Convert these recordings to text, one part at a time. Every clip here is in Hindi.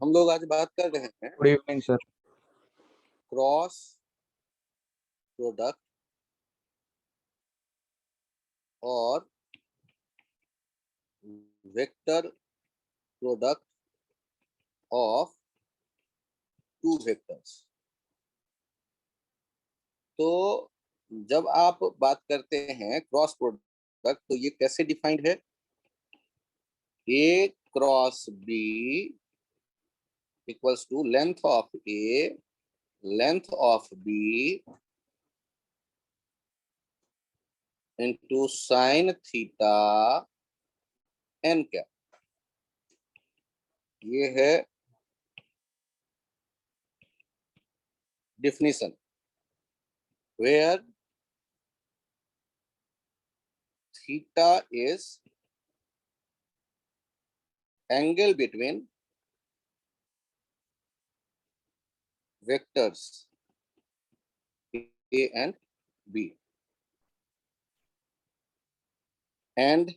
हम लोग आज बात कर रहे हैं good evening sir. Cross product और vector product of two vectors. तो जब आप बात करते हैं क्रॉस प्रोडक्ट तो ये कैसे डिफाइंड है? A cross B equals to length of A length of B into sine theta N cap. ये है definition where theta is angle between vectors A and B, and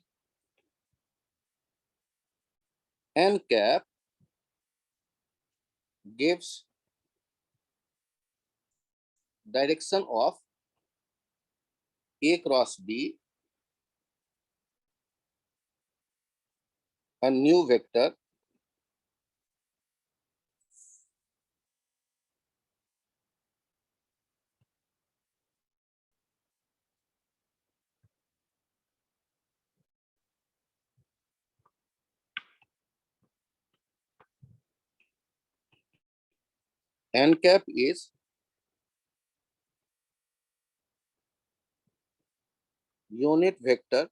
n cap gives direction of A cross B, a new vector n cap is unit vector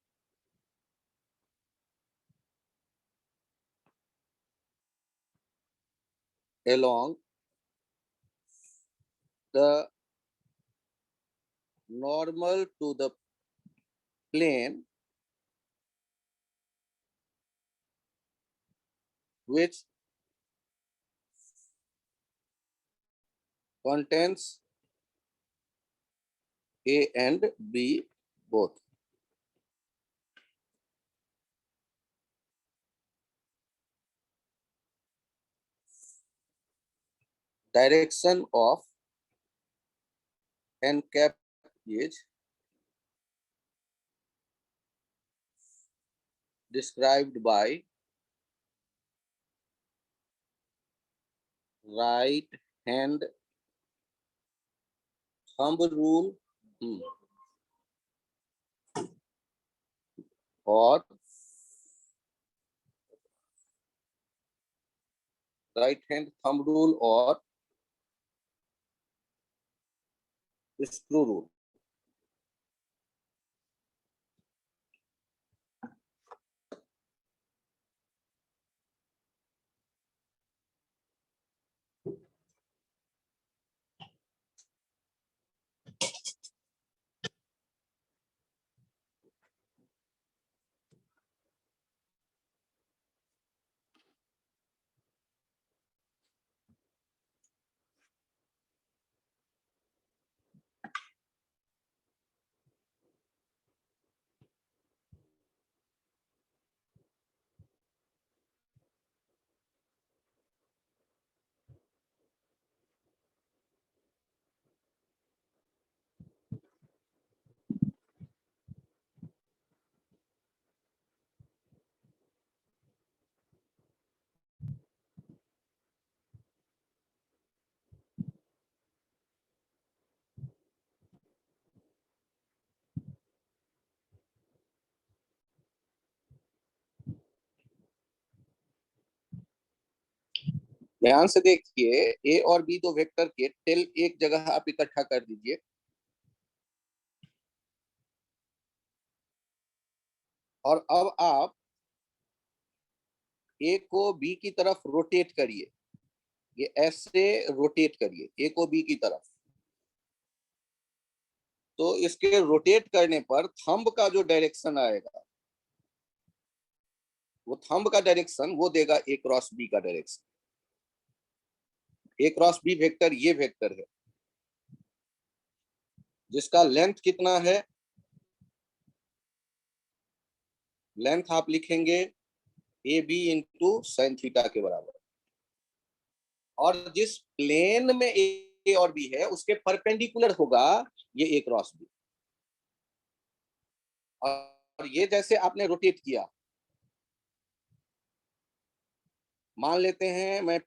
along the normal to the plane which contains A and B both. Direction of n cap is described by right hand thumb rule और राइट हैंड थंब रूल और स्क्रू रूल। ध्यान से देखिए, ए और बी दो वेक्टर के टेल एक जगह आप इकट्ठा कर दीजिए और अब आप ए को बी की तरफ रोटेट करिए। ये ऐसे रोटेट करिए ए को बी की तरफ। तो इसके रोटेट करने पर थंब का जो डायरेक्शन आएगा वो थंब का डायरेक्शन वो देगा ए क्रॉस बी का direction. A cross B vector ये वेक्टर है जिसका लेंथ कितना है? लेंथ आप लिखेंगे A B into sine theta के बराबर। और जिस प्लेन में ए और बी है उसके परपेंडिकुलर होगा ये ए क्रॉस बी। और ये जैसे आपने रोटेट किया, मान लेते हैं मैं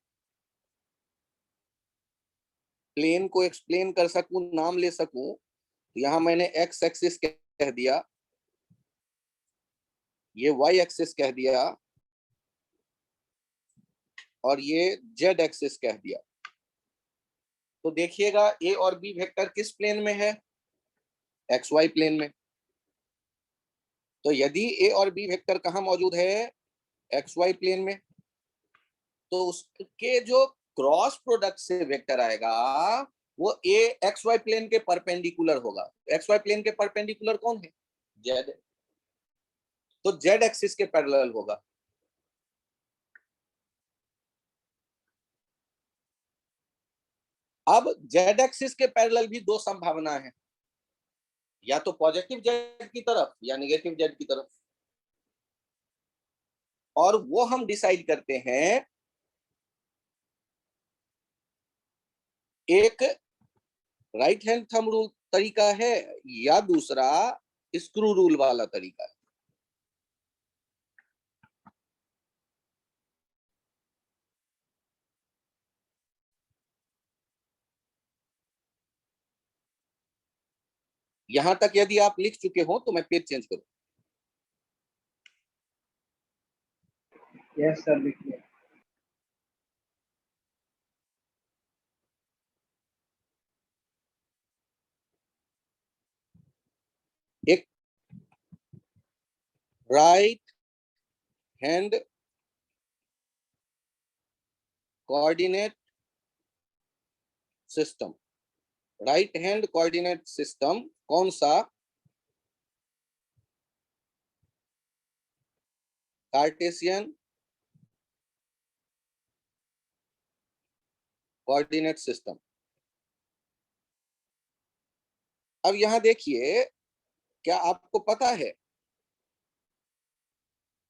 प्लेन को एक्सप्लेन कर सकूं, नाम ले सकूं, तो यहां मैंने एक्स एक्सिस कह दिया, ये वाई एक्सिस कह दिया, और ये जेड एक्सिस कह दिया। तो देखिएगा ए और बी वेक्टर किस प्लेन में है? एक्स वाई प्लेन में। तो यदि ए और बी वेक्टर कहाँ मौजूद है? एक्स वाई प्लेन में। तो उसके जो क्रॉस प्रोडक्ट से वेक्टर आएगा वो ए एक्स वाई प्लेन के परपेंडिकुलर होगा। एक्स वाई प्लेन के परपेंडिकुलर कौन है? जेड। तो जेड एक्सिस के पैरेलल होगा। अब जेड एक्सिस के पैरेलल भी दो संभावना है, या तो पॉजिटिव जेड की तरफ या नेगेटिव जेड की तरफ। और वो हम डिसाइड करते हैं एक राइट हैंड थंब रूल तरीका है या दूसरा स्क्रू रूल वाला तरीका है। यहां तक यदि आप लिख चुके हो तो मैं पेज चेंज करूं। यस सर, लिखिए। एक right hand coordinate system, right hand coordinate system कौन सा? Cartesian coordinate system. अब यहां देखिए, क्या आपको पता है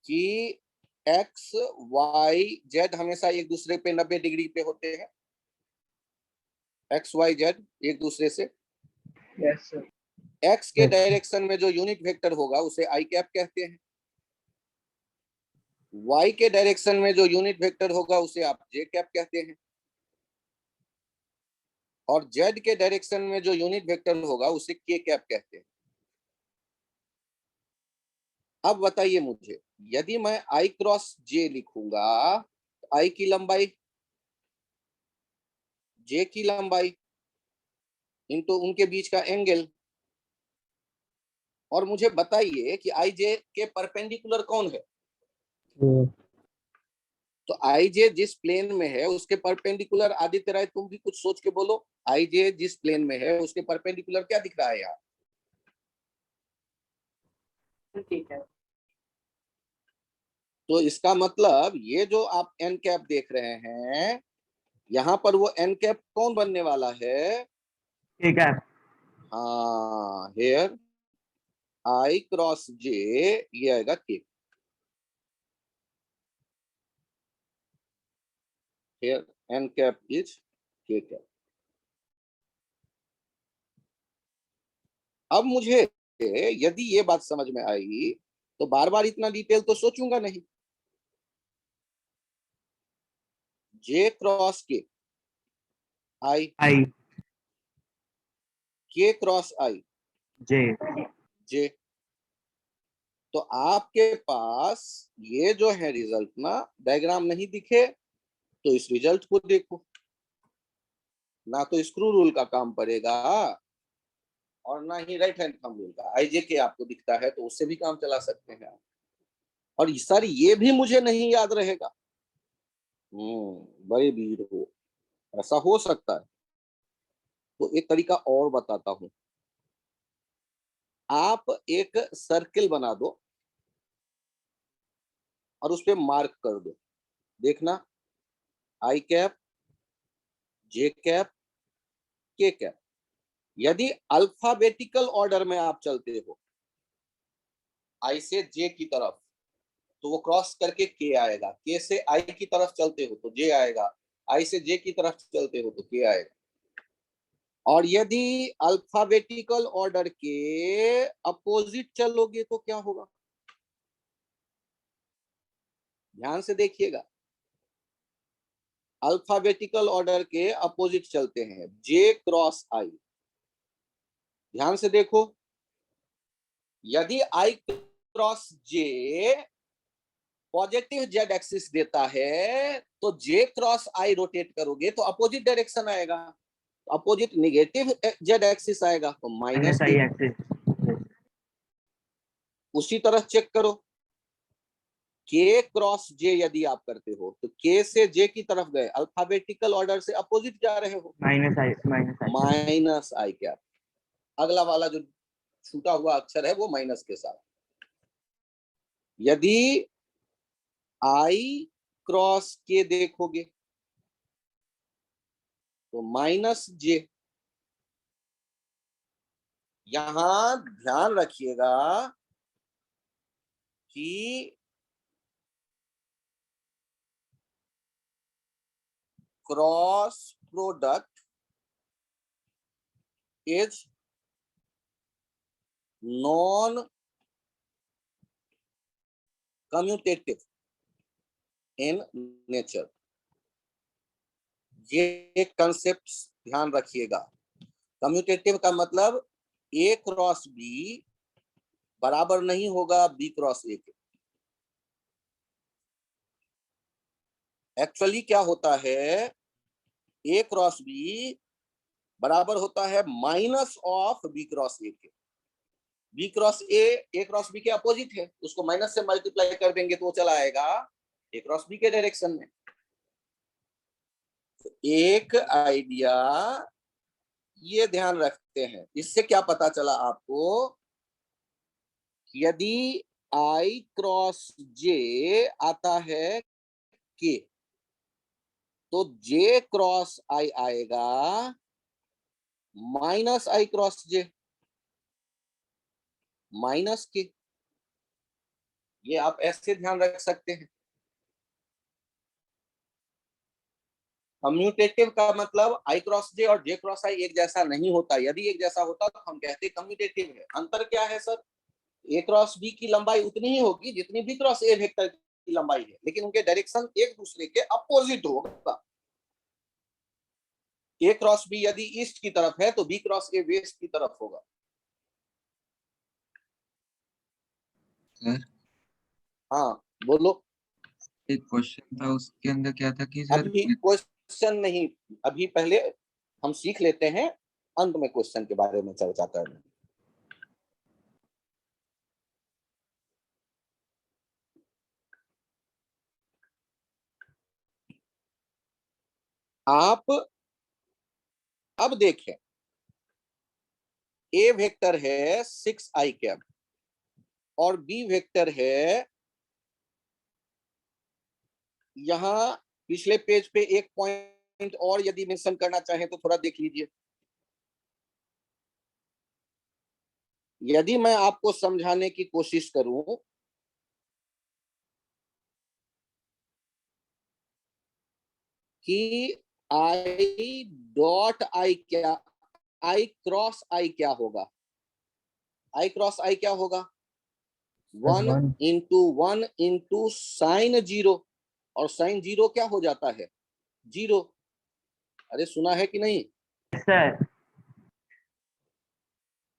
कि एक्स वाई जेड हमेशा एक दूसरे पे 90 डिग्री पे होते हैं? एक्स वाई जेड एक दूसरे से। Yes sir. एक्स के डायरेक्शन में जो यूनिट वेक्टर होगा उसे आई कैप कहते हैं। वाई के डायरेक्शन में जो यूनिट वेक्टर होगा उसे आप जे कैप कहते हैं। और जेड के डायरेक्शन में जो यूनिट वेक्टर होगा उसे के कैप कहते हैं। अब बताइए मुझे, यदि मैं आई क्रॉस जे लिखूंगा, आई की लंबाई, जे की लंबाई इनटू उनके बीच का एंगल, और मुझे बताइए कि आई जे के परपेंडिकुलर कौन है? तो आई जे जिस प्लेन में है उसके परपेंडिकुलर, आदित्य राय तुम भी कुछ सोच के बोलो, आई जे जिस प्लेन में है उसके परपेंडिकुलर क्या दिख रहा है यहाँ? ठीक है। तो इसका मतलब ये जो आप एन कैप देख रहे हैं, यहाँ पर वो एन कैप कौन बनने वाला है? ठीक है। हाँ, हेयर आई क्रॉस जे, ये आएगा के। हेयर एन कैप इज के कैप। अब मुझे यदि ये बात समझ में आई तो बार बार इतना डिटेल तो सोचूंगा नहीं। जे क्रॉस के आई, आई के क्रॉस आई जे। जे। तो आपके पास ये जो है रिजल्ट ना, डायग्राम नहीं दिखे तो इस रिजल्ट को देखो, ना तो स्क्रू रूल का काम पड़ेगा और ना ही राइट हैंड थंब रूल का। आईजे के आपको दिखता है तो उससे भी काम चला सकते हैं आप। और सर ये भी मुझे नहीं याद रहेगा, बड़े वीर हो, ऐसा हो सकता है। तो एक तरीका और बताता हूं, आप एक सर्किल बना दो और उस पर मार्क कर दो, देखना आई कैप, जे कैप, के कैप। यदि अल्फाबेटिकल ऑर्डर में आप चलते हो आई से जे की तरफ तो वो क्रॉस करके के आएगा, के से आई की तरफ चलते हो तो जे आएगा, आई से जे की तरफ चलते हो तो के आएगा। और यदि अल्फाबेटिकल ऑर्डर के अपोजिट चलोगे तो क्या होगा, ध्यान से देखिएगा। अल्फाबेटिकल ऑर्डर के अपोजिट चलते हैं, जे क्रॉस आई। ध्यान से देखो, यदि आई क्रॉस जे पॉजिटिव जेड एक्सिस देता है तो जे क्रॉस आई रोटेट करोगे तो अपोजिट डायरेक्शन आएगा, अपोजिट निगेटिव जेड एक्सिस आएगा तो माइनस आई एक्सिस। उसी तरह चेक करो, के क्रॉस जे यदि आप करते हो तो के से जे की तरफ गए, अल्फाबेटिकल ऑर्डर से अपोजिट जा रहे हो, माइनस आई क्या, अगला वाला जो छूटा हुआ अक्षर है वो माइनस के साथ। यदि आई क्रॉस के देखोगे तो माइनस जे। यहां ध्यान रखिएगा कि cross product is non commutative in nature, ये कंसेप्ट ध्यान रखिएगा। कम्यूटेटिव का मतलब ए क्रॉस बी बराबर नहीं होगा बी क्रॉस ए के। एक्चुअली क्या होता है, ए क्रॉस बी बराबर होता है minus of B cross A के। B cross A cross B के अपोजिट है, उसको माइनस से मल्टीप्लाई कर देंगे तो वो चला आएगा ए क्रॉस बी के डायरेक्शन में। तो एक आइडिया ये ध्यान रखते हैं, इससे क्या पता चला आपको, यदि आई क्रॉस जे आता है के तो जे क्रॉस आई आएगा माइनस आई क्रॉस जे, माइनस के। ये आप ऐसे ध्यान रख सकते हैं। कम्यूटेटिव का मतलब आई क्रॉस जे और जे क्रॉस आई एक जैसा नहीं होता, यदि एक जैसा होता तो हम कहते कम्यूटेटिव है। अंतर क्या है सर, ए क्रॉस बी की लंबाई उतनी ही होगी जितनी बी क्रॉस ए वेक्टर की लंबाई है, लेकिन उनके डायरेक्शन एक दूसरे के अपोजिट होगा। ए क्रॉस बी यदि ईस्ट की तरफ है तो बी क्रॉस ए वेस्ट की तरफ होगा। सर हाँ बोलो। एक क्वेश्चन था, उसके अंदर क्या था कि सर अभी क्वेश्चन नहीं, अभी पहले हम सीख लेते हैं, अंत में क्वेश्चन के बारे में चर्चा करना। आप अब देखें, ए वेक्टर है 6i कैप और बी वेक्टर है, यहां पिछले पेज पे एक पॉइंट और यदि मेंशन करना चाहें तो थोड़ा देख लीजिए। यदि मैं आपको समझाने की कोशिश करूं कि आई डॉट आई क्या, आई क्रॉस आई क्या होगा, आई क्रॉस आई क्या होगा, 1 साइन जीरो, और साइन जीरो क्या हो जाता है, जीरो। अरे सुना है कि नहीं, sir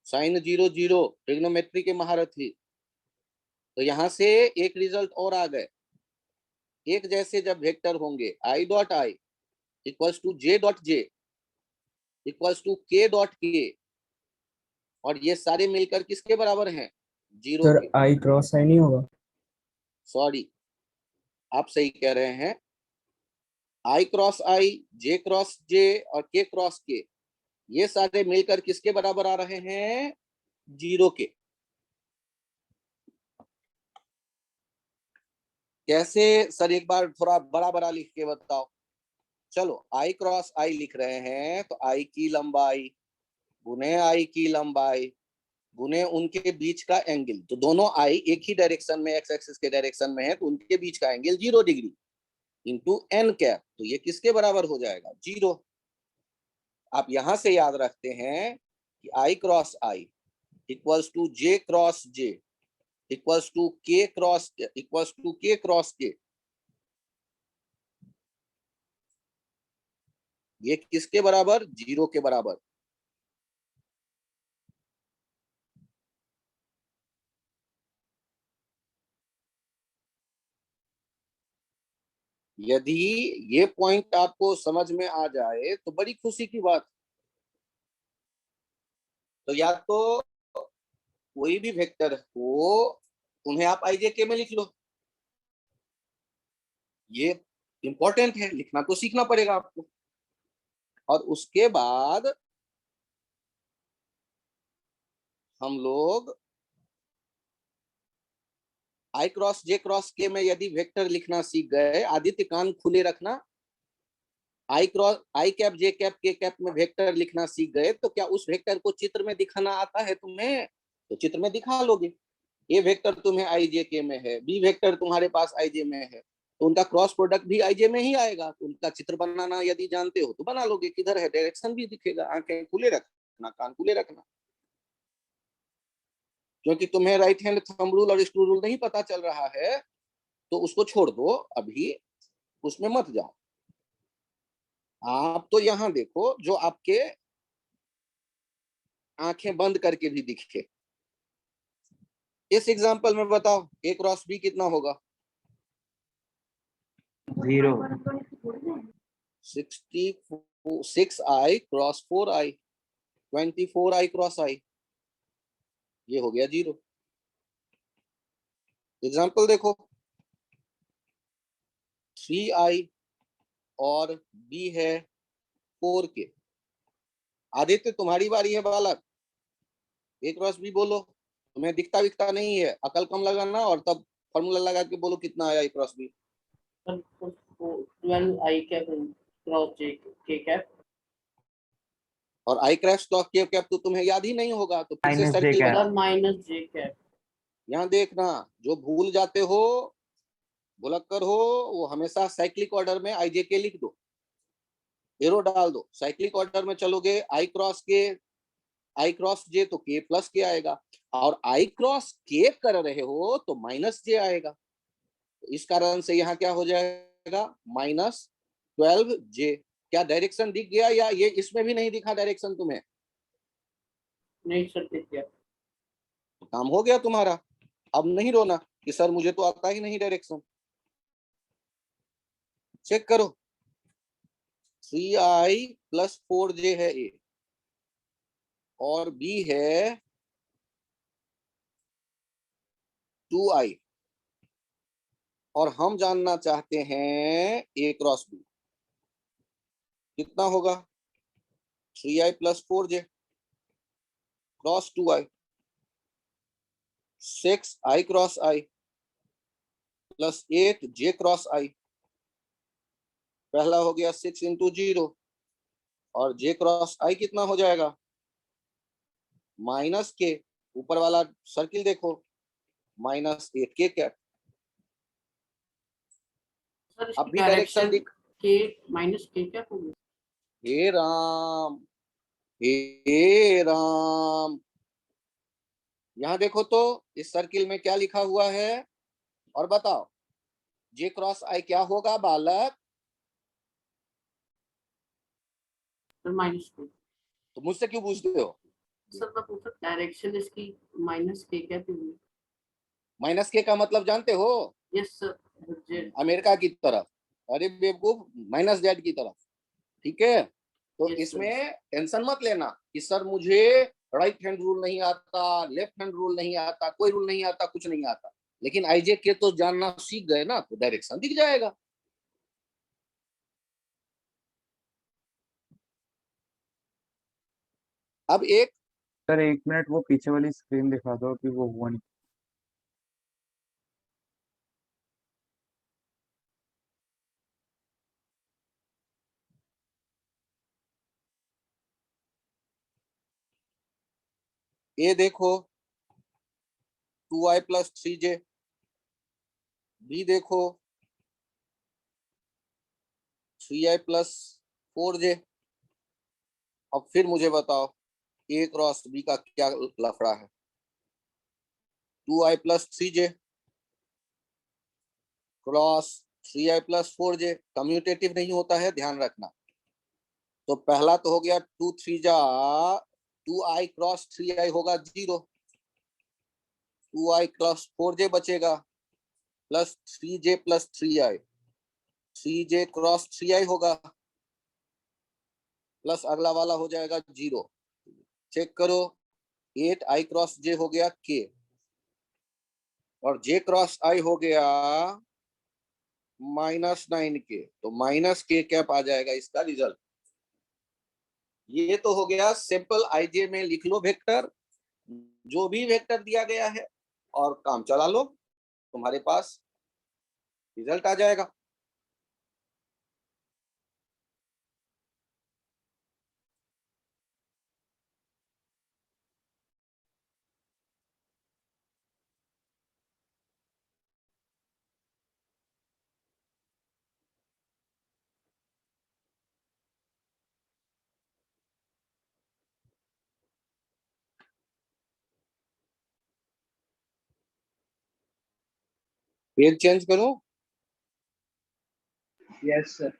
sine zero zero, trigonometry के महारथी। तो यहां से एक रिजल्ट और आ गए, एक जैसे जब वेक्टर होंगे I dot I equals to J dot J equals to K dot K, और ये सारे मिलकर किसके बराबर हैं, जीरो सर के। आई क्रॉस आई नहीं होगा? सॉरी, आप सही कह रहे हैं, आई क्रॉस आई, जे क्रॉस जे और के क्रॉस के, ये सारे मिलकर किसके बराबर आ रहे हैं, जीरो के। कैसे सर, एक बार थोड़ा बड़ा बड़ा लिख के बताओ। चलो आई क्रॉस आई लिख रहे हैं तो आई की लंबाई गुने आई की लंबाई गुने उनके बीच का एंगल, तो दोनों आई एक ही डायरेक्शन में एक्स एक्सिस के डायरेक्शन में है तो उनके बीच का angle 0 degree. Into N cap, तो ये किसके बराबर हो जाएगा? 0। आप यहां से याद रखते हैं कि I cross I equals to J cross J equals to K cross K. ये किसके बराबर? 0 के बराबर। यदि ये पॉइंट आपको समझ में आ जाए तो बड़ी खुशी की बात। तो या तो कोई भी वेक्टर हो, उन्हें आप आईजेके में लिख लो। ये इंपॉर्टेंट है, लिखना तो सीखना पड़ेगा आपको। और उसके बाद हम लोग आई क्रॉस जे क्रॉस के में यदि वेक्टर लिखना सीख गए, आदित्य कान खुले रखना, आई क्रॉस आई कैप जे कैप के कैप में वेक्टर लिखना सीख गए, तो क्या उस वेक्टर को चित्र में दिखाना आता है तुम्हें? तो चित्र में दिखा लोगे। ए वेक्टर तुम्हें आई जे के में है, बी वेक्टर तुम्हारे पास आई जे में है, तो उनका क्रॉस प्रोडक्ट भी आई जे में ही आएगा। तो उनका चित्र बनाना यदि जानते हो तो बना लोगे, किधर है डायरेक्शन भी दिखेगा। आंखें खुले रखना, कान खुले रखना, क्योंकि तुम्हें राइट हैंड थंब रूल और स्क्रू रूल नहीं पता चल रहा है तो उसको छोड़ दो, अभी उसमें मत जाओ। आप तो यहां देखो जो आपके आंखें बंद करके भी दिखे। इस एग्जांपल में बताओ ए क्रॉस बी कितना होगा? 0। 6i cross 4i, 24i cross i, ये हो गया 0। एग्जांपल देखो, 3i और b है 4k। आदित्य तुम्हारी बारी है बालक, ए क्रॉस बी बोलो। तुम्हें दिखता विखता नहीं है, अकल कम लगाना और तब फॉर्मूला लगा के बोलो कितना आया ए क्रॉस बी। 12 आई कैप क्रॉस जे के कैप। और आई क्रॉस के कैप तो तुम्हें याद ही नहीं होगा, तो फिर से माइनस जे सर्किल कैप। बना। सर माइनस जे कैप। यहाँ देखना, जो भूल जाते हो, भुलक्कर हो, वो हमेशा साइक्लिक ऑर्डर में आई जे के लिख दो, एरो डाल दो। साइक्लिक ऑर्डर में चलोगे, आई क्रॉस जे तो के प्लस के आएगा, और आई क्रॉस के कर रहे हो तो माइनस जे आएगा। तो इस कारण से यहाँ क्या हो जाएगा? -12j। क्या डायरेक्शन दिख गया, या ये इसमें भी नहीं दिखा डायरेक्शन तुम्हें? नहीं सर दिख गया। तो काम हो गया तुम्हारा। अब नहीं रोना कि सर मुझे तो आता ही नहीं डायरेक्शन। चेक करो, 3i + 4j है ए, और बी है 2i, और हम जानना चाहते हैं ए क्रॉस बी कितना होगा? 3i + 4j cross 2i, 6i cross i plus 8j cross i। पहला हो गया 6 × 0, और j क्रॉस i कितना हो जाएगा? माइनस के, ऊपर वाला सर्किल देखो, -8k कैप। सर अब इसकी भी डायरेक्शन दिख। के माइनस के कैप होगी। हे राम, हे राम, यहाँ देखो तो इस सर्किल में क्या लिखा हुआ है, और बताओ j क्रॉस i क्या होगा बालक? सर माइनस के। तो मुझसे क्यों पूछते हो? सर मैं पूछा डायरेक्शन इसकी माइनस के कैप होगी। -k का मतलब जानते हो? Yes sir, Z. अमेरिका की तरफ, अरे बेवकूफ, -z की तरफ। ठीक है, तो Yes, इसमें टेंशन मत लेना कि सर मुझे राइट हैंड रूल नहीं आता, लेफ्ट हैंड रूल नहीं आता, कोई रूल नहीं आता, कुछ नहीं आता, लेकिन आईजे के तो जानना सीख गए ना, तो डायरेक्शन दिख जाएगा। अब एक सर 1 मिनट वो पीछे वाली स्क्रीन दिखा दो कि वो हुआ नहीं। ये देखो 2i + 3j, बी देखो 3i प्लस 4j। अब फिर मुझे बताओ ए क्रॉस बी का क्या लफड़ा है। 2i plus 3j cross 3i plus 4j, commutative नहीं होता है, ध्यान रखना। तो पहला तो हो गया 2 3 जा 2i क्रॉस 3i होगा 0, 2i क्रॉस 4j बचेगा plus 3j plus 3i, 3j cross 3i होगा प्लस अगला वाला हो जाएगा 0। चेक करो 8i क्रॉस j हो गया k और j क्रॉस i हो गया -9k, तो माइनस k कैप आ जाएगा इसका रिजल्ट। ये तो हो गया सिंपल आईजे में लिख लो वेक्टर, जो भी वेक्टर दिया गया है और काम चला लो, तुम्हारे पास रिजल्ट आ जाएगा। पेज चेंज करो। Yes sir.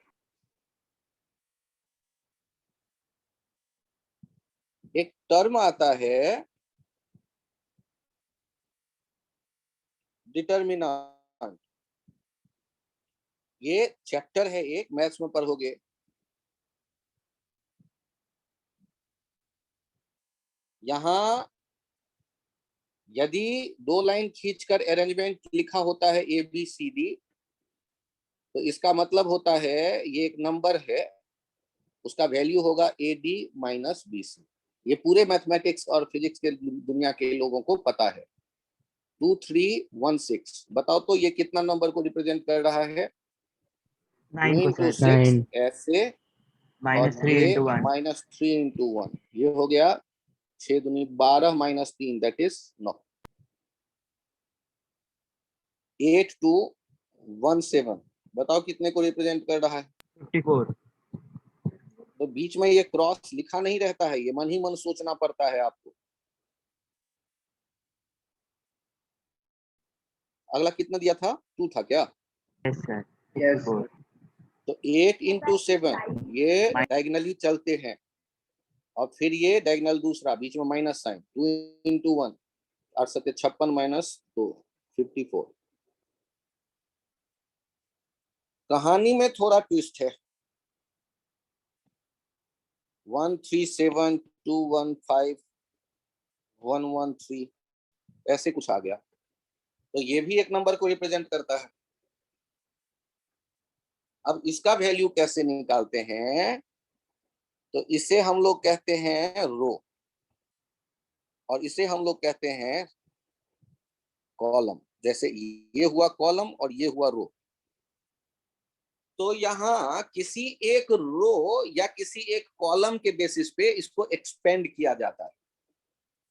एक टर्म आता है डिटर्मिनेंट, ये चैप्टर है एक, मैथ्स में पढ़ोगे। यहाँ यदि 2 लाइन खींचकर अरेंजमेंट लिखा होता है ए बी सी डी, तो इसका मतलब होता है ये एक नंबर है, उसका वैल्यू होगा A D minus B C. ये पूरे मैथमेटिक्स और फिजिक्स के दुनिया के लोगों को पता है। 2316 बताओ तो ये कितना नंबर को रिप्रेजेंट कर रहा है? 9 को into सर। 6 ऐसे और -3 ये into 1। -3 into 1, ये हो गया 6 दूनी 12 माइनस 3 दैट इज 9। 8217 बताओ कितने को रिप्रेजेंट कर रहा है? 54। तो बीच में ये क्रॉस लिखा नहीं रहता है, ये मन ही मन सोचना पड़ता है आपको। अगला कितना दिया था? 2 था क्या? Yes sir. 54। तो 8 into 7 ये डायगनली चलते हैं और फिर ये डायगनल दूसरा, बीच में माइनस साइन, 2 into 1 8 7 56 माइनस 2 54। कहानी में थोड़ा ट्विस्ट है। 137 215 113 ऐसे कुछ आ गया, तो ये भी एक नंबर को रिप्रेजेंट करता है। अब इसका वैल्यू कैसे निकालते हैं? तो इसे हम लोग कहते हैं रो और इसे हम लोग कहते हैं कॉलम। जैसे ये हुआ कॉलम और ये हुआ रो, तो यहाँ किसी एक रो या किसी एक कॉलम के बेसिस पे इसको एक्सपेंड किया जाता है,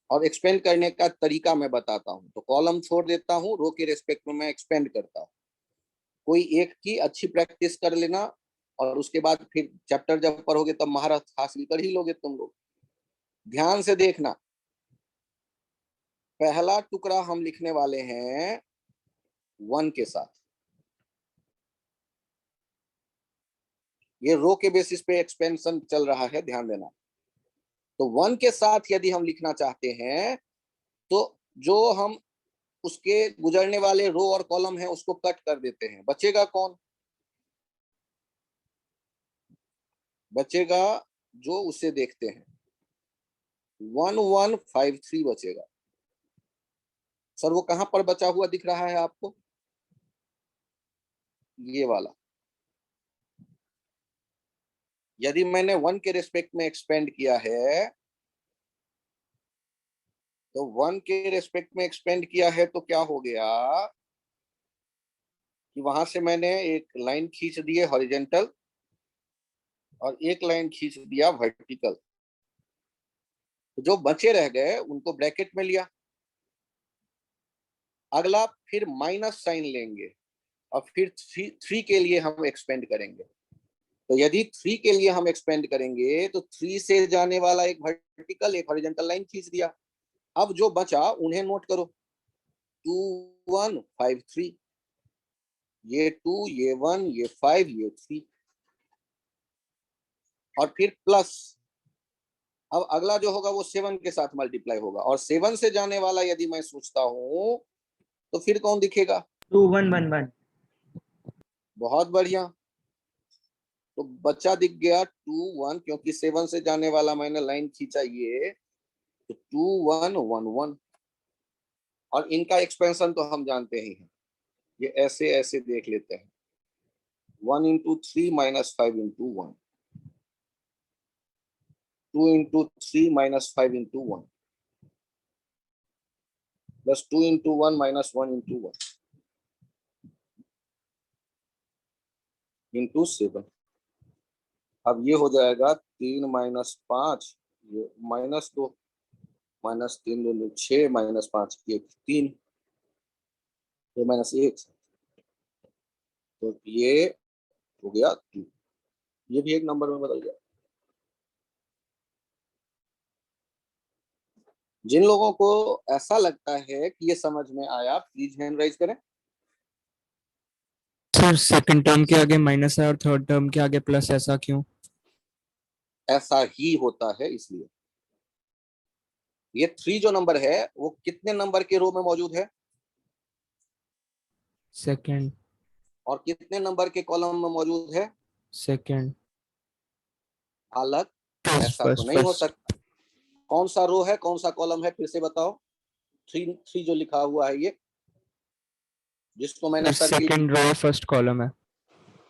और एक्सपेंड करने का तरीका मैं बताता हूँ। तो कॉलम छोड़ देता हूँ, रो के रेस्पेक्ट में मैं एक्सपेंड करता हूँ। कोई एक की अच्छी प्रैक्टिस कर लेना और उसके बाद फिर चैप्टर जब पढ़ोगे तब महारत हासिल कर ही लोगे तुम लोग। ध्यान से देखना, पहला टुकड़ा हम लिखने वाले हैं 1 के साथ। ये रो के बेसिस पे एक्सपेंशन चल रहा है, ध्यान देना। तो 1 के साथ यदि हम लिखना चाहते हैं तो जो हम उसके गुजरने वाले रो और कॉलम है उसको कट कर देते हैं। बचेगा कौन? बचेगा जो उसे देखते हैं 1153 बचेगा। सर वो कहां पर बचा हुआ दिख रहा है आपको? ये वाला। यदि मैंने 1 के रेस्पेक्ट में एक्सपेंड किया है, तो 1 के रेस्पेक्ट में एक्सपेंड किया है तो क्या हो गया कि वहां से मैंने एक लाइन खींच दी है हॉरिजेंटल और एक लाइन खींच दिया वर्टिकल। तो जो बचे रह गए उनको ब्रैकेट में लिया। अगला फिर माइनस साइन लेंगे और फिर 3 के लिए हम एक्सपेंड करेंगे। तो यदि 3 के लिए हम एक्सपेंड करेंगे तो 3 से जाने वाला एक वर्टिकल एक हॉरिजॉन्टल लाइन खींच दिया। अब जो बचा उन्हें नोट करो, 2 1 5 3, ये 2 ये 1 ये 5 ये 3, और फिर प्लस। अब अगला जो होगा वो 7 के साथ मल्टीप्लाई होगा, और 7 से जाने वाला यदि मैं सोचता हूं तो फिर कौन दिखेगा? 2 1 1 1। बहुत बढ़िया। तो बच्चा दिख गया 2 1, क्योंकि 7 से जाने वाला मैंने लाइन खींचा ये, तो 2 1 1 1। और इनका एक्सपेंशन तो हम जानते ही हैं, ये ऐसे ऐसे देख लेते हैं, 1 into 3 minus 5 into 1, 2 into 3 minus 5 into 1, plus 2 into 1 minus 1 into 1 into 7। अब ये हो जाएगा 3 माइनस 5, ये माइनस 2, माइनस 3 2 6 माइनस 5 1 3, ये माइनस 1, तो ये हो गया 2। ये भी एक नंबर में बदल गया। जिन लोगों को ऐसा लगता है कि ये समझ में आया, प्लीज हैंड राइज करें। सर सेकंड टर्म के आगे माइनस है और थर्ड टर्म के आगे प्लस, ऐसा क्यों? ऐसा ही होता है इसलिए। ये 3 जो नंबर है वो कितने नंबर के रो में मौजूद है? सेकंड। और कितने नंबर के कॉलम में मौजूद है? सेकंड। अलग ऐसा तो फर्स्ट नहीं हो फर्स्ट। सकता। कौन सा रो है, कौन सा कॉलम है, फिर से बताओ। 3 जो लिखा हुआ है ये, जिसको मैंने circle, second row first column है।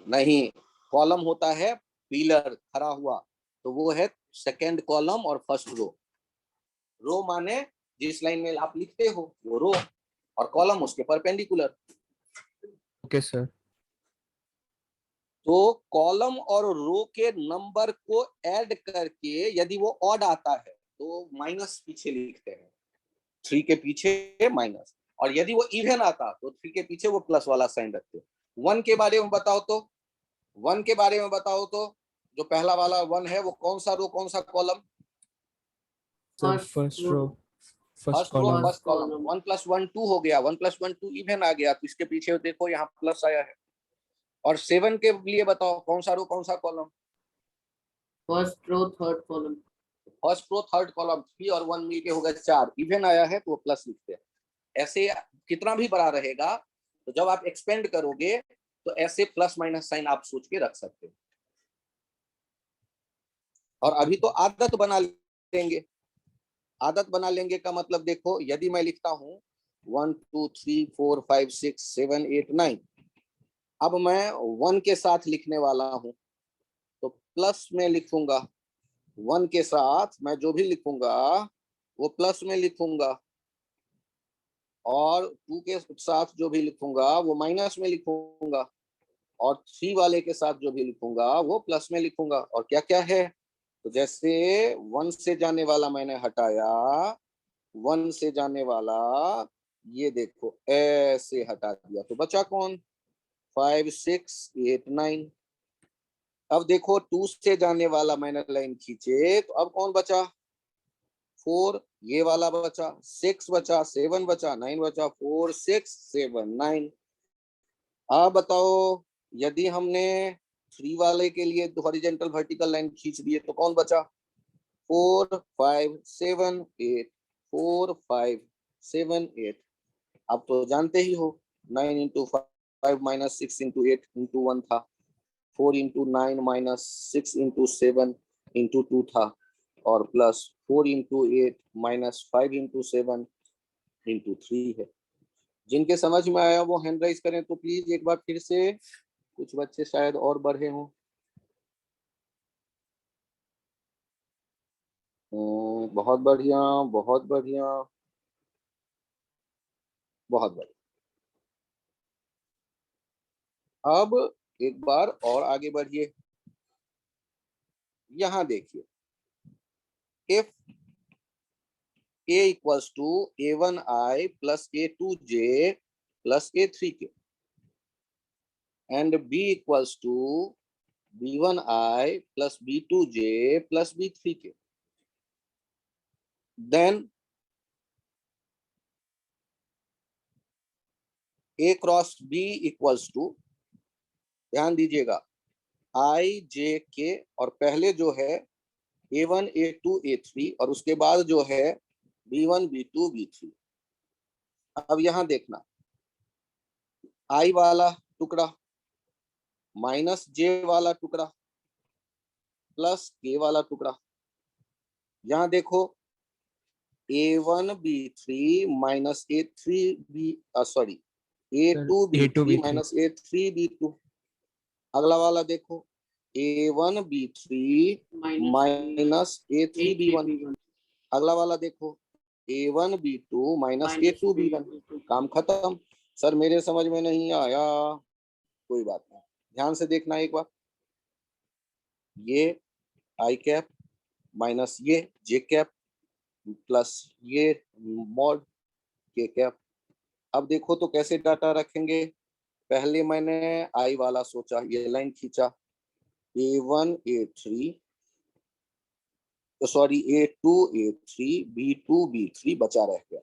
नहीं, कॉलम होता है पिलर खड़ा हुआ, तो वो है सेकंड कॉलम और फर्स्ट रो। रो माने जिस लाइन में आप लिखते हो वो रो, और कॉलम उसके परपेंडिकुलर। Okay sir. तो कॉलम और रो के नंबर को ऐड करके यदि वो ऑड आता है तो माइनस पीछे लिखते हैं, 3 के पीछे माइनस, और यदि वो इवन आता तो 3 के पीछे वो प्लस वाला साइन रखते। 1 के बारे में बताओ तो, 1 के बारे में बताओ तो, जो पहला वाला 1 है वो कौन सा रो कौन सा column? First row first first row column. First column. 1 + 1 2 हो गया, 1 + 1 2 इवन आ गया, तो इसके पीछे देखो यहाँ प्लस आया है। और 7 के लिए बताओ कौन सा रो कौन सा column? First row third column. First row third column, 3 और 1 मिलके हो गया 4, इवन आया है तो वो प्लस लिखते हैं। ऐसे कितना भी बड़ा रहेगा तो जब आप एक्सपेंड करोगे तो ऐसे प्लस माइनस साइन आप सोच के रख सकते हो। और अभी तो आदत बना लेंगे। आदत बना लेंगे का मतलब देखो, यदि मैं लिखता हूं 1 2 3 4 5 6 7 8 9, अब मैं 1 के साथ लिखने वाला हूं तो प्लस में लिखूंगा, 1 के साथ मैं जो भी लिखूंगा वो प्लस में लिखूंगा, और 2 के साथ जो भी लिखूंगा वो माइनस में लिखूंगा, और 3 वाले के साथ जो भी लिखूंगा वो प्लस में लिखूंगा। और क्या क्या है, तो जैसे 1 से जाने वाला मैंने हटाया, 1 से जाने वाला ये देखो ऐसे हटा दिया, तो बचा कौन? 5 6 8 9। अब देखो 2 से जाने वाला मैंने लाइन खींचे, तो अब कौन बचा? 4, ये वाला बचा, 6 बचा, 7 बचा, 9 बचा, 4 6 7 9। अब बताओ यदि हमने 3 वाले के लिए हॉरिजॉन्टल वर्टिकल लाइन खींच दिए तो कौन बचा? 4 5 7 8, 4 5 7 8। अब तो जानते ही हो 9 इंटू 5 माइनस 6 इंटू 8 इंटू 1 था, 4 इंटू 9 माइनस 6 इंटू 7 इंटू 2 था, और plus 4 into 8 minus 5 into 7 into 3 है। जिनके समझ में आया वो हैंड राइज करें तो प्लीज एक बार फिर से, कुछ बच्चे शायद और बढ़े हों। बहुत बढ़िया, बहुत बढ़िया, बहुत बढ़िया। अब एक बार और आगे बढ़िए, यहां देखिए, if a equals to a1i plus a2j plus a3k and b equals to B1I plus B2J plus B3K. Then A cross B equals to, ध्यान दीजिएगा, IJK, और पहले जो है A1 A2 A3 और उसके बाद जो है B1 B2 B3। अब यहां देखना, I वाला टुकड़ा माइनस J वाला टुकड़ा प्लस K वाला टुकड़ा। यहां देखो A1 B3 minus A3 B, sorry A2 A2 B3 B3 minus A3 B2। अगला वाला देखो A1 B3 minus A3 B1। अगला वाला देखो A1 B2 minus A2 B1। काम खत्म। सर मेरे समझ में नहीं आया, कोई बात नहीं, ध्यान से देखना एक बार। ये आई कैप माइनस ये जे कैप प्लस ये मॉड के कैप। अब देखो तो कैसे डाटा रखेंगे। पहले मैंने आई वाला सोचा, ये लाइन खींचा, A1 A3 sorry A2 A3 B2 B3 बचा रह गया,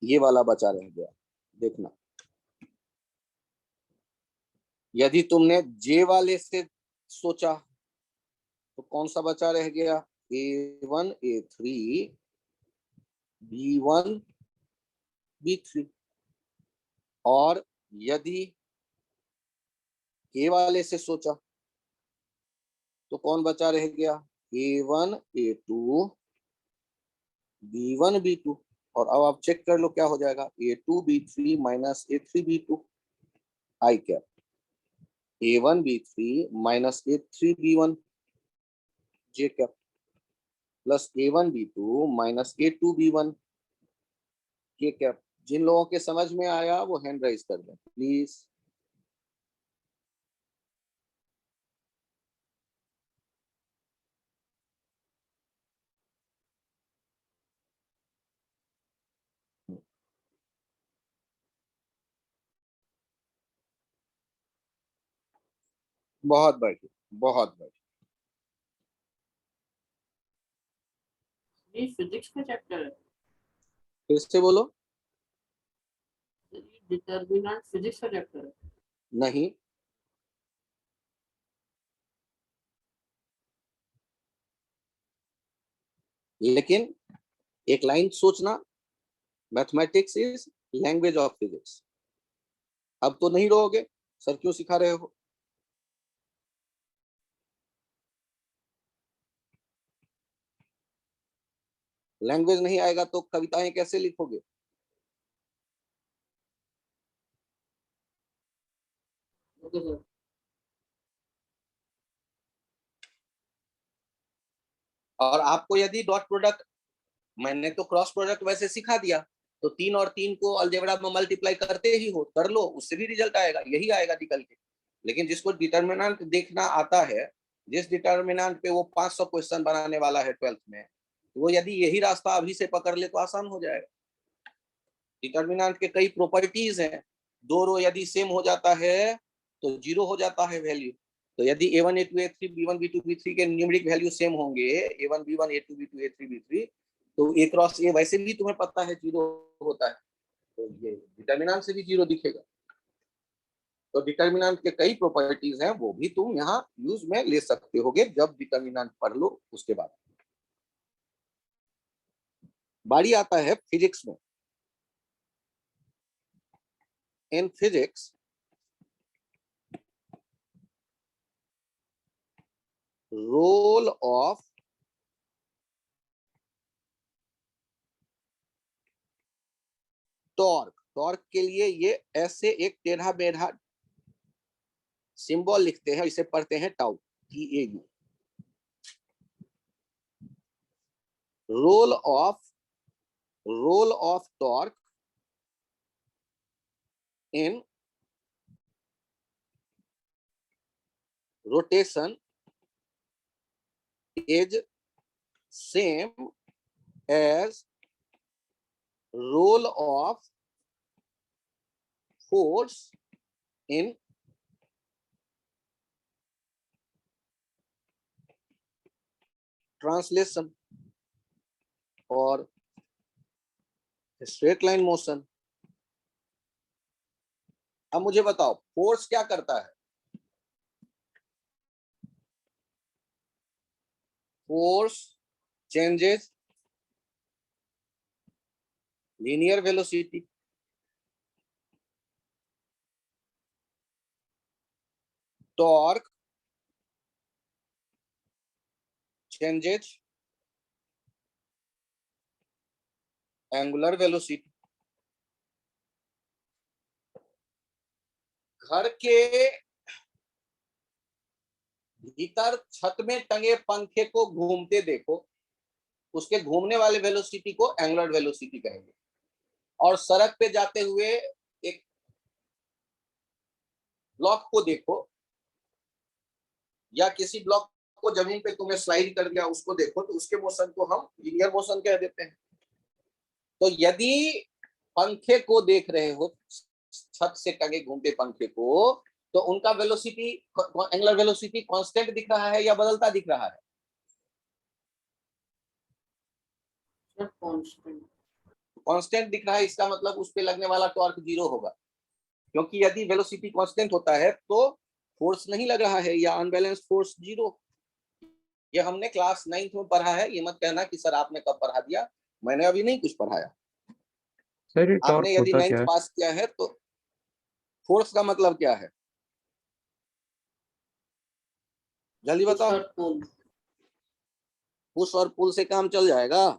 ये वाला बचा रह गया। देखना, यदि तुमने J वाले से सोचा तो कौन सा बचा रह गया, A1 A3 B1 B3। और यदि K वाले से सोचा तो कौन बचा रह गया, A1 A2 B1 B2। और अब आप चेक कर लो क्या हो जाएगा, A2 B3 minus A3 B2 I cap, A1 B3 minus A3 B1 J cap plus A1 B2 minus A2 B1 के कैप। जिन लोगों के समझ में आया वो हैंड राइज कर दें प्लीज। बहुत बढ़िया, बहुत बढ़िया। ये फिजिक्स का चैप्टर है, फिर से बोलो। डिटर्मिनेंट फिजिक्स का चैप्टर है। नहीं, लेकिन एक लाइन सोचना, mathematics is language of physics. अब तो नहीं रहोगे, सर क्यों सिखा रहे हो। लैंग्वेज नहीं आएगा तो कविताएं कैसे लिखोगे। Okay sir. और आपको यदि डॉट प्रोडक्ट, मैंने तो क्रॉस प्रोडक्ट वैसे सिखा दिया, तो 3 और 3 को अलजेब्रा में मल्टीप्लाई करते ही हो, कर लो, उससे भी रिजल्ट आएगा, यही आएगा निकल के। लेकिन जिसको डिटर्मिनेंट देखना आता है, जिस डिटर्मिनेंट पे वो 500 क्वेश्चन बनाने वाला है 12th में, वो यदि यही रास्ता अभी से पकड़ ले तो आसान हो जाएगा। डिटर्मिनेंट के कई प्रॉपर्टीज हैं, दो रो यदि सेम हो जाता है तो जीरो हो जाता है वैल्यू। तो यदि A1 A2 A3 B1 B2 B3 के न्यूमेरिक वैल्यू सेम होंगे, A1 B1 A2 B2 A3 B3, तो A क्रॉस A वैसे भी तुम्हें पता है जीरो होता है, तो ये डिटर्मिनेंट से भी जीरो दिखेगा। तो डिटर्मिनेंट के कई प्रॉपर्टीज हैं, वो भी तुम यहाँ यूज में ले सकते होगे जब डिटर्मिनेंट पढ़ लो। उसके बाद बारी आता है फिजिक्स में। In physics role of torque, torque के लिए ये ऐसे एक टेढ़ा मेढ़ा सिंबल लिखते हैं, इसे पढ़ते हैं tau, TAU। Role of torque in rotation is same as role of force in translation और स्ट्रेट लाइन मोशन। अब मुझे बताओ फोर्स क्या करता है? Force changes linear velocity, torque changes angular velocity. घर के भीतर छत में टंगे पंखे को घूमते देखो, उसके घूमने वाले वेलोसिटी को एंगुलर वेलोसिटी कहेंगे। और सड़क पे जाते हुए एक ब्लॉक को देखो, या किसी ब्लॉक को जमीन पे तुमने स्लाइड कर दिया उसको देखो, तो उसके मोशन को हम लीनियर मोशन कह देते हैं। तो यदि पंखे को देख रहे हो, छत से टंगे घूमते पंखे को, तो उनका वेलोसिटी, एंगुलर वेलोसिटी कांस्टेंट दिख रहा है या बदलता दिख रहा है? कांस्टेंट दिख रहा है। इसका मतलब उस पे लगने वाला टॉर्क 0 होगा, क्योंकि यदि वेलोसिटी कांस्टेंट होता है तो फोर्स नहीं लग रहा है, या अनबैलेंस्ड फोर्स 0। ये हमने क्लास 9th में पढ़ा है। ये मत कहना कि सर आपने कब पढ़ा दिया, मैंने अभी नहीं कुछ पढ़ाया। सर ये टॉर्क आपने यदि होता 9th क्या है? पास किया है तो फोर्स का मतलब क्या है? जल्दी बताओ। पुश और पुल से काम चल जाएगा?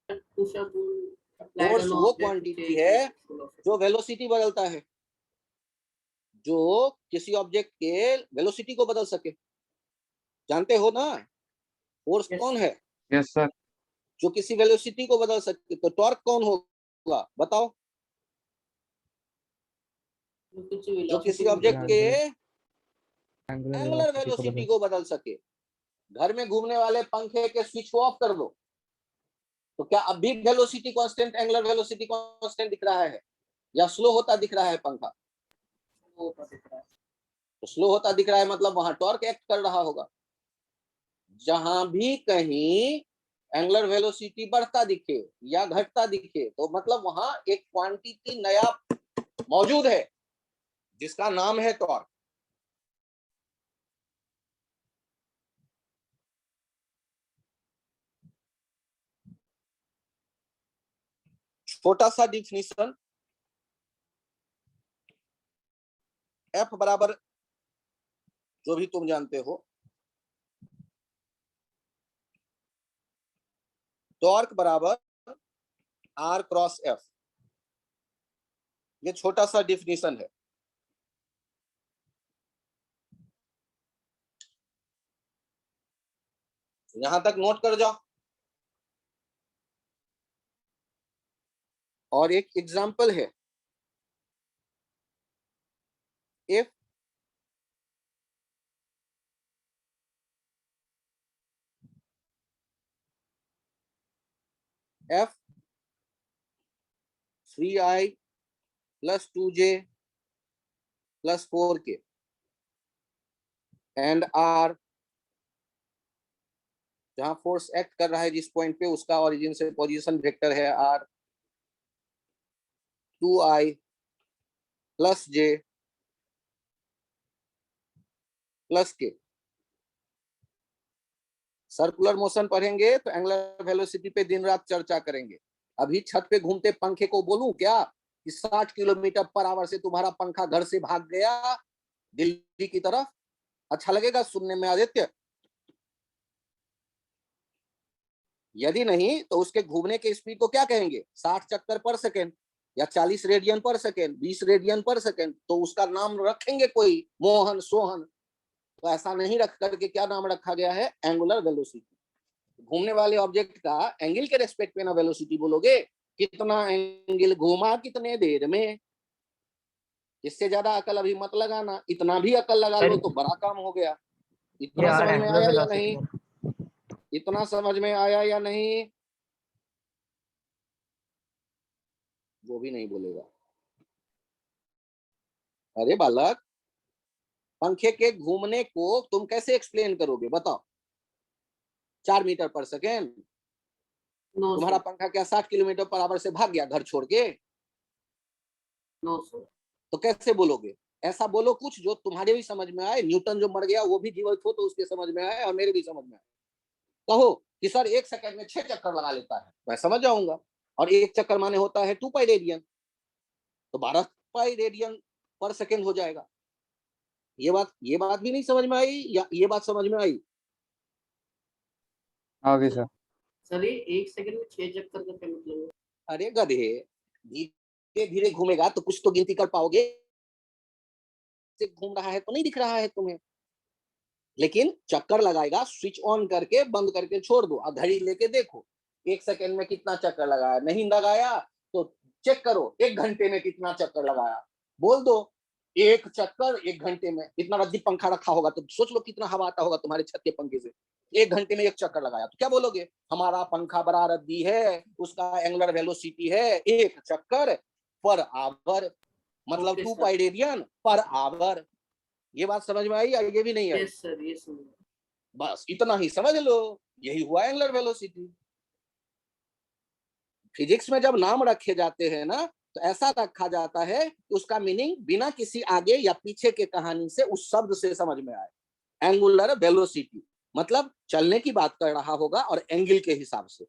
फोर्स वो क्वांटिटी है जो वेलोसिटी बदलता है, जो किसी ऑब्जेक्ट के वेलोसिटी को बदल सके। जानते हो ना फोर्स कौन है? Yes sir. जो किसी वेलोसिटी को बदल सके। तो टॉर्क कौन होगा बताओ? जो किसी ऑब्जेक्ट के एंगुलर वेलोसिटी को बदल सके। घर में घूमने वाले पंखे के स्विच को ऑफ कर दो, तो क्या अब भी velocity constant, angular velocity constant दिख रहा है, या स्लो होता दिख रहा है पंखा? तो स्लो होता दिख रहा है, मतलब वहां टॉर्क एक्ट कर रहा होगा। जहां भी कहीं एंगुलर वेलोसिटी बढ़ता दिखे या घटता दिखे, तो मतलब वहां एक क्वांटिटी नया मौजूद है जिसका नाम है टॉर्क। छोटा सा डिफिनीशन, एफ बराबर जो भी तुम जानते हो, टॉर्क बराबर आर क्रॉस एफ। ये छोटा सा डिफिनीशन है। यहां तक नोट कर जाओ। और एक एग्जांपल है, if F 3i plus 2j plus 4k and R, जहां फोर्स एक्ट कर रहा है जिस पॉइंट पे, उसका ओरिजिन से पोजीशन वेक्टर है R, 2i plus j plus k। Circular motion पढ़ेंगे तो एंगुलर वेलोसिटी पे दिन रात चर्चा करेंगे। अभी छत पे घूमते पंखे को बोलूं क्या कि 60 किलोमीटर पर आवर से तुम्हारा पंखा घर से भाग गया दिल्ली की तरफ? अच्छा लगेगा सुनने में आदित्य? यदि नहीं तो उसके घूमने के स्पीड को क्या कहेंगे? 60 चक्कर पर सेकेंड, या 40 रेडियन पर सेकेंड, 20 रेडियन पर सेकेंड। तो उसका नाम रखेंगे कोई मोहन सोहन। तो ऐसा नहीं रख करके क्या नाम रखा गया है? Angular velocity. घूमने वाले ऑब्जेक्ट का एंगल के रेस्पेक्ट में ना वेलोसिटी बोलोगे, कितना एंगल घूमा कितने देर में। इससे ज्यादा अकल अभी मत लगाना, इतना भी अकल लगा लो तो बड़ा काम हो गया। इतना समझ में आया या नहीं? इतना समझ में आया या नहीं? वो भी नहीं बोलेगा। अरे बालक, पंखे के घूमने को तुम कैसे एक्सप्लेन करोगे बताओ? 4 मीटर पर सेकेंड। नो तुम्हारा सर, पंखा क्या 60 किलोमीटर पर आवर से भाग गया घर छोड़ के? No sir. तो कैसे बोलोगे? ऐसा बोलो कुछ जो तुम्हारे भी समझ में आए। न्यूटन जो मर गया वो भी जीवित हो तो उसके समझ में आए और मेरे भी समझ में आए। कहो कि सर 1 सेकंड में 6 चक्कर लगा लेता है, मैं समझ जाऊंगा। और 1 चक्कर माने होता है 2 पाई रेडियन, तो 12 पाई रेडियन पर सेकेंड हो जाएगा। ये बात भी नहीं समझ में आई या ये बात समझ में आई? आगे सर। सर ये 1 सेकंड में 6 चक्कर का क्या मतलब है? अरे गधे, धीरे धीरे घूमेगा तो कुछ तो गिनती कर पाओगे। घूम रहा है तो नहीं दिख रहा है तुम्हें, लेकिन चक्कर लगाएगा। स्विच ऑन करके बंद करके छोड़ दो और घड़ी लेके देखो 1 सेकंड में कितना चक्कर लगाया। नहीं लगाया तो चेक करो 1 घंटे में कितना चक्कर लगाया। बोल दो 1 चक्कर 1 घंटे में। इतना रद्दी पंखा रखा होगा तो सोच लो कितना हवा आता होगा तुम्हारे छत के पंखे से। 1 घंटे में 1 चक्कर लगाया तो क्या बोलोगे? हमारा पंखा बड़ा रद्दी है, उसका एंगुलर वेलोसिटी है 1 चक्कर पर आवर, मतलब okay 2 sir. Pi radian per hour. ये बात समझ में आई या ये भी नहीं आई? यस सर, ये समझ। बस इतना ही समझ लो, यही हुआ एंगुलर वेलोसिटी। फिजिक्स में जब नाम रखे जाते हैं ना तो ऐसा रखा जाता है कि उसका मीनिंग बिना किसी आगे या पीछे के कहानी से उस शब्द से समझ में आए। एंगुलर वेलोसिटी मतलब चलने की बात कर रहा होगा और एंगल के हिसाब से,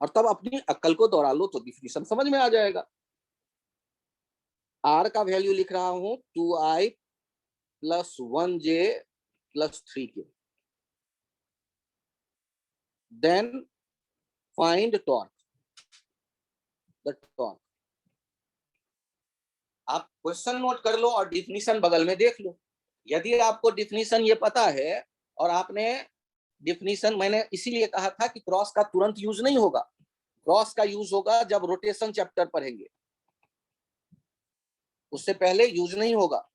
और तब अपनी अक्ल को दौड़ा लो तो डिफिनेशन समझ में आ जाएगा। आर का वैल्यू लिख रहा हूं 2i plus 1j plus 3k। Then find torque. The torque आप क्वेश्चन नोट कर लो और डिफिनीशन बगल में देख लो। यदि आपको डिफिनीशन ये पता है और आपने डिफिनीशन, मैंने इसीलिए कहा था कि क्रॉस का तुरंत यूज नहीं होगा। क्रॉस का यूज होगा जब रोटेशन चैप्टर पढ़ेंगे, उससे पहले यूज नहीं होगा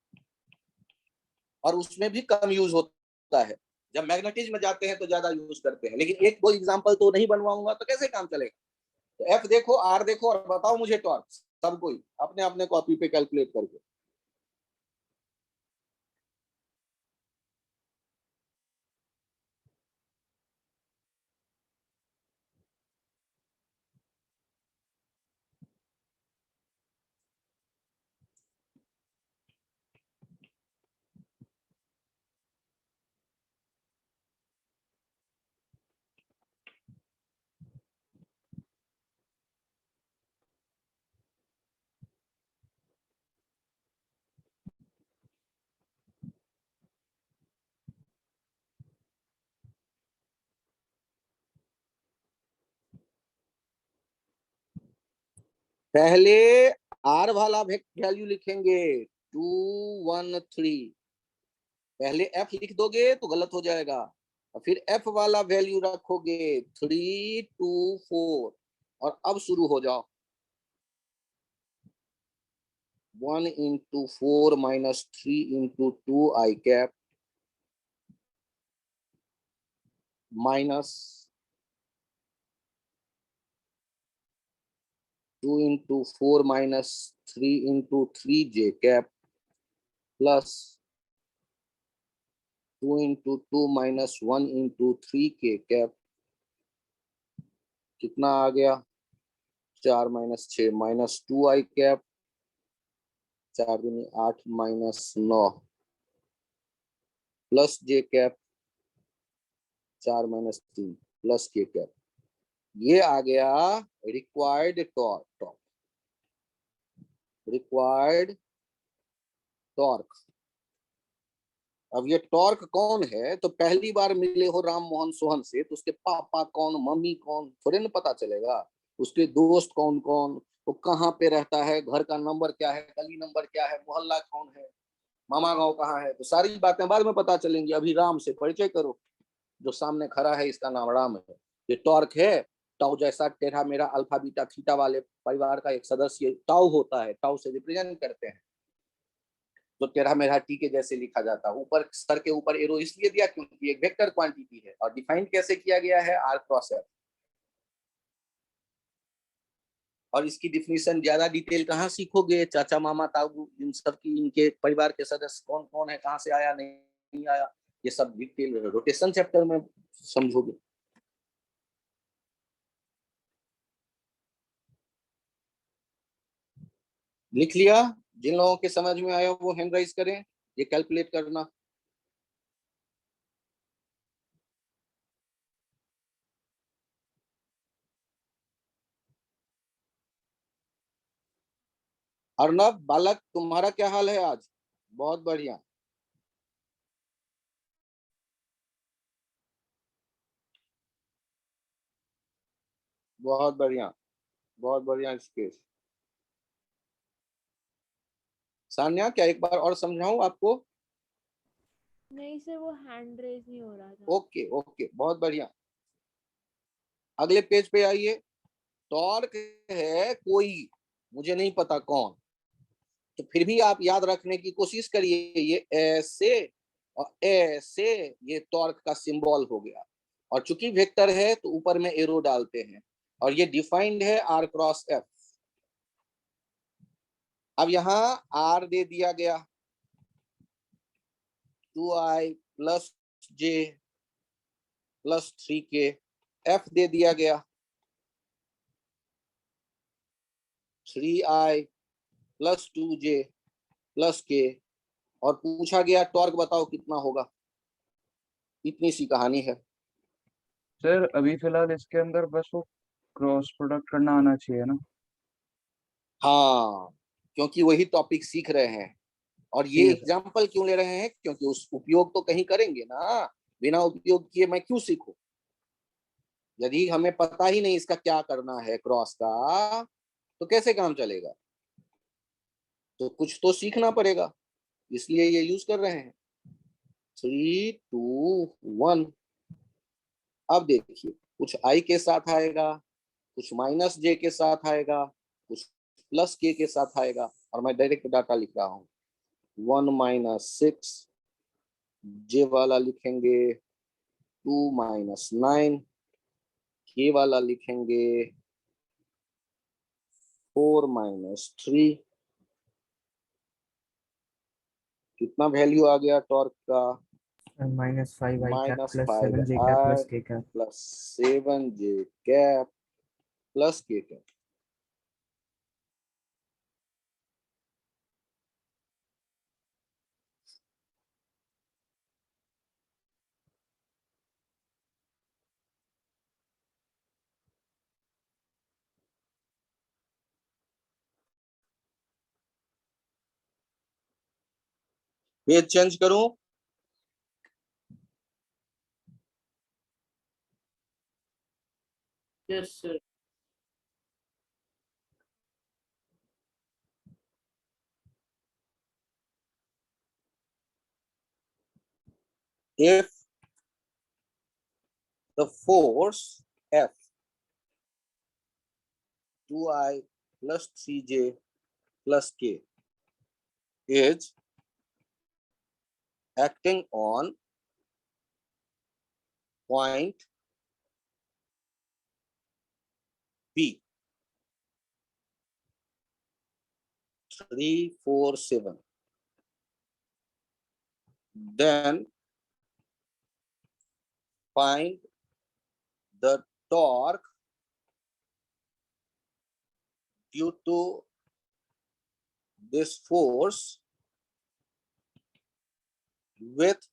और उसमें भी कम यूज होता है। जब मैग्नेटिज्म में जाते हैं तो ज्यादा यूज करते हैं, लेकिन एक दो एग्जांपल तो नहीं बनवाऊंगा तो कैसे काम चलेगा? तो एफ देखो, आर देखो और बताओ मुझे टॉर्क। सब कोई अपने अपने कॉपी पे कैलकुलेट करके। पहले आर वाला वैल्यू लिखेंगे 213। पहले एफ लिख दोगे तो गलत हो जाएगा, और फिर एफ वाला वैल्यू रखोगे 324 और अब शुरू हो जाओ। 1 into 4 minus 3 into 2 I cap minus 2 into 4 minus 3 into 3 j cap plus 2 into 2 minus 1 into 3 k cap। कितना आ गया? 4 minus 6 minus 2 I cap, 4 दूनी 8 minus 9 plus j cap, 4 minus 3 plus k cap। ये आ गया रिक्वायर्ड टॉर्क। Required torque. अब ये टॉर्क कौन है? तो पहली बार मिले हो राम मोहन सोहन से तो उसके पापा कौन, मम्मी कौन, थोड़े ना पता चलेगा। उसके दोस्त कौन कौन, वो कहाँ पे रहता है, घर का नंबर क्या है, गली नंबर क्या है, मोहल्ला कौन है, मामा गांव कहाँ है, तो सारी बातें बाद में पता चलेंगी। अभी राम से परिचय करो। जो सामने खड़ा है इसका नाम राम है। ये टॉर्क है। टाउ जैसा टेढ़ा मेरा अल्फा बीटा थीटा वाले परिवार का एक सदस्य टाउ होता है, टाउ से रिप्रेजेंट करते हैं। तो टेढ़ा मेढ़ा टी के जैसे लिखा जाता है। ऊपर सर के ऊपर एरो इसलिए दिया क्योंकि एक वेक्टर क्वांटिटी है, और डिफाइन कैसे किया गया है? R cross F. और इसकी डिफिनीशन ज्यादा डिटेल कहाँ सीखोगे? चाचा मामा ताऊ इन सब की, इनके परिवार के सदस्य कौन कौन है, कहाँ से आया नहीं आया, ये सब डिटेल रोटेशन चैप्टर में समझोगे। लिख लिया? जिन लोगों के समझ में आया वो हैंड राइज करें, ये कैलकुलेट करना। अर्नब बालक, तुम्हारा क्या हाल है आज? बहुत बढ़िया। बहुत बढ़िया, बहुत बढ़िया स्केच। सान्या, क्या एक बार और समझाऊं आपको? नहीं सर, वो हैंड रेज नहीं हो रहा था। ओके ओके, बहुत बढ़िया। अगले पेज पे आइए। टॉर्क है कोई, मुझे नहीं पता कौन, तो फिर भी आप याद रखने की कोशिश करिए। ये ऐसे और ऐसे, ये टॉर्क का सिंबल हो गया। और चूंकि वेक्टर है तो ऊपर में एरो डालते हैं, और ये डिफाइंड है आर क्रॉस एफ। अब यहाँ आर दे दिया गया 2i प्लस जे प्लस 3k, एफ दे दिया गया 3i प्लस 2j प्लस के, और पूछा गया टॉर्क बताओ कितना होगा। इतनी सी कहानी है। सर अभी फिलहाल इसके अंदर बस वो क्रॉस प्रोडक्ट करना आना चाहिए ना? हाँ, क्योंकि वही टॉपिक सीख रहे हैं। और ये ठीक है सर। एग्जाम्पल क्यों ले रहे हैं? क्योंकि उस उपयोग तो कहीं करेंगे ना, बिना उपयोग किए मैं क्यों सीखूं? यदि हमें पता ही नहीं इसका क्या करना है क्रॉस का, तो कैसे काम चलेगा? तो कुछ तो सीखना पड़ेगा, इसलिए ये यूज कर रहे हैं। 3 2 1। अब देखिए, कुछ आई के साथ आएगा, कुछ माइनस जे के साथ आएगा, कुछ प्लस के साथ आएगा, और मैं डायरेक्ट डाटा लिख रहा हूँ। 1 - 6, जे वाला लिखेंगे 2 - 9, के वाला लिखेंगे 4 - 3। कितना वैल्यू आ गया टॉर्क का? -5i cap plus -5i 7j cap plus k cap। Plus 7j cap plus के कैप। पेज चेंज करूं? Yes sir. If the force F 2i plus 3j plus k is acting on point B 3 4 7, then find the torque due to this force with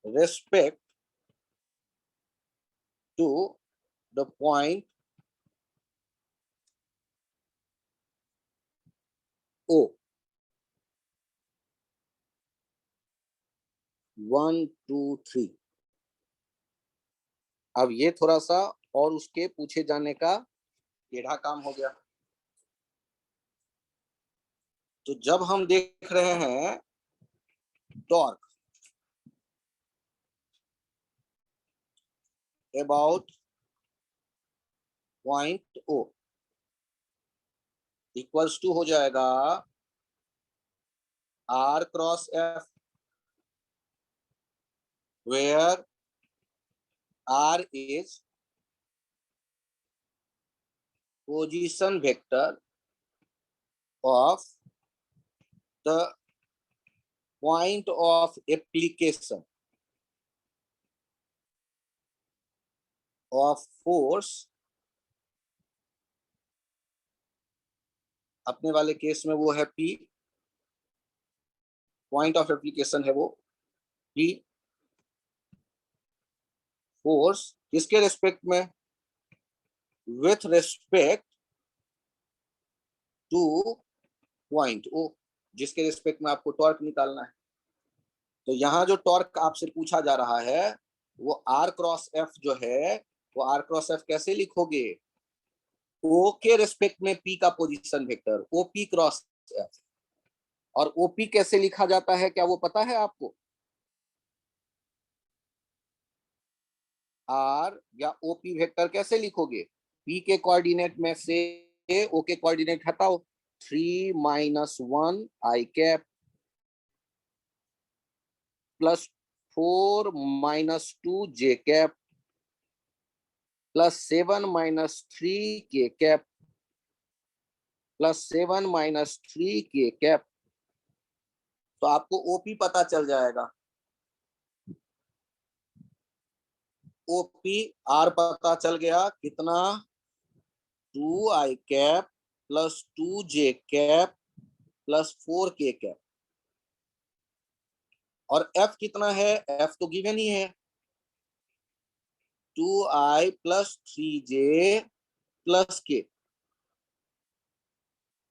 respect to the point O. 1 2 3। अब ये थोड़ा सा और उसके पूछे जाने का टेढ़ा काम हो गया। तो जब हम देख रहे हैं torque about point O, equals to हो जाएगा R cross F, where R is position vector of the point of application of force अपने वाले केस में वो है P, पॉइंट ऑफ एप्लीकेशन है वो P, फोर्स किसके रेस्पेक्ट में, with respect two point O, जिसके रिस्पेक्ट में आपको टॉर्क निकालना है। तो यहाँ जो टॉर्क आपसे पूछा जा रहा है वो R क्रॉस F जो है, वो R क्रॉस F कैसे लिखोगे, O के रिस्पेक्ट में P का position vector OP cross F। और OP कैसे लिखा जाता है, क्या वो पता है आपको? R या OP वेक्टर कैसे लिखोगे, P के कोऑर्डिनेट में से O के कोऑर्डिनेट हटाओ, 3 - 1 I cap plus 4 - 2 J cap plus 7 - 3 K cap plus 7 - 3 K cap. तो आपको OP पता चल जाएगा, OP R पता चल गया कितना, 2 I cap plus 2 J cap plus 4 K cap. और F कितना है, F तो गिवन ही है, 2I plus 3J plus K।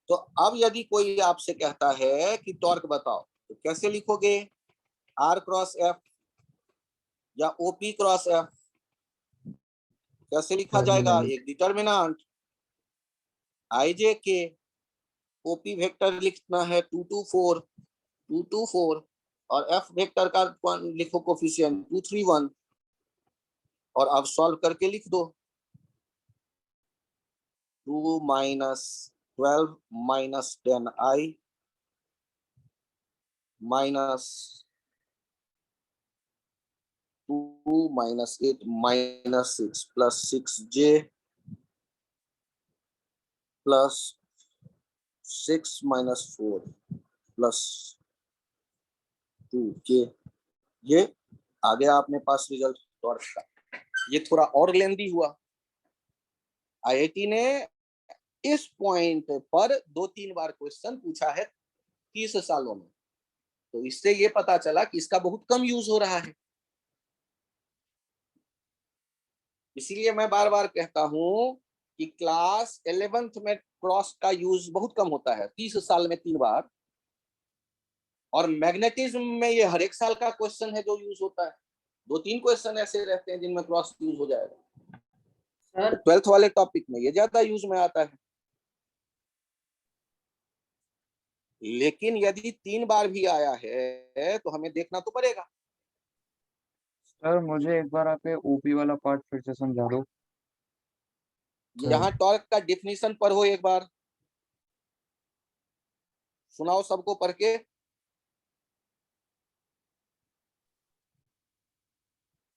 तो अब यदि कोई आपसे कहता है कि टॉर्क बताओ, तो कैसे लिखोगे, R क्रॉस F या OP क्रॉस F कैसे लिखा जाएगा, एक डिटर्मिनेंट IJK, OP वेक्टर लिखना है 2 2 4 2 2 4 और F वेक्टर का लिखो कोफिशिएंट 2 3 1 और अब सॉल्व करके लिख दो, 2 - 12 - 10I minus 2 - 8 - 6 plus 6J plus 6 - 4 plus 2K। ये आ गया अपने पास रिजल्ट टॉर्क का। ये थोड़ा और लेंदी हुआ, IIT ने इस पॉइंट पर 2-3 बार क्वेश्चन पूछा है 30 सालों में, तो इससे ये पता चला कि इसका बहुत कम यूज हो रहा है। इसीलिए मैं बार बार कहता हूं कि क्लास 11th में क्रॉस का यूज बहुत कम होता है, 30 साल में 3 बार। और मैग्नेटिज्म में ये हर एक साल का क्वेश्चन है जो यूज होता है, 2-3 क्वेश्चन ऐसे रहते हैं जिनमें क्रॉस यूज हो जाएगा। सर 12th वाले टॉपिक में ये ज्यादा यूज में आता है। लेकिन यदि 3 बार भी आया है तो हमें देखना तो पड़ेगा। सर मुझे एक बार आप ओपी वाला पार्ट फिर से समझा दो। यहाँ टॉर्क का डेफिनेशन पढ़ो एक बार, सुनाओ सबको पढ़ के।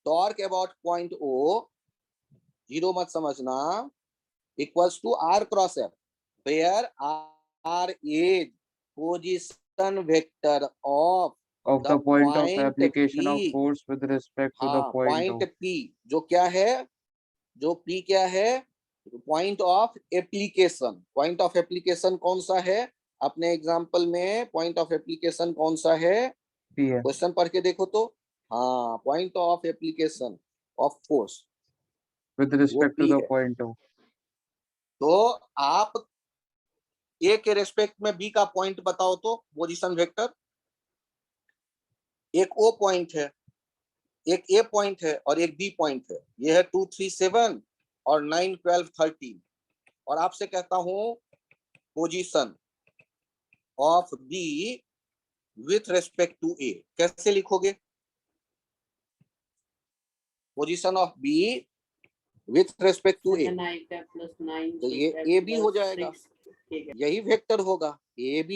Torque about point O, zero मत समझना, equals to R cross F, where R is position vector of of the point of application of force with respect to the point P, जो क्या है, जो P क्या है, point of application. Point of application कौन सा है, अपने एग्जांपल में पॉइंट ऑफ एप्लीकेशन कौन सा है, क्वेश्चन पढ़ के देखो तो। हाँ, point of application of force with respect to the point of. तो आप A के रेस्पेक्ट में B का पॉइंट बताओ तो, पोजीशन वेक्टर। एक O पॉइंट है, एक A पॉइंट है और एक B पॉइंट है। ये है 2 3 7 और 9 12 13। और आपसे कहता हूं position of B with respect to A, कैसे लिखोगे, position of B with respect to A, 7I cap plus 9 तो ये AB हो जाएगा, यही वेक्टर होगा AB।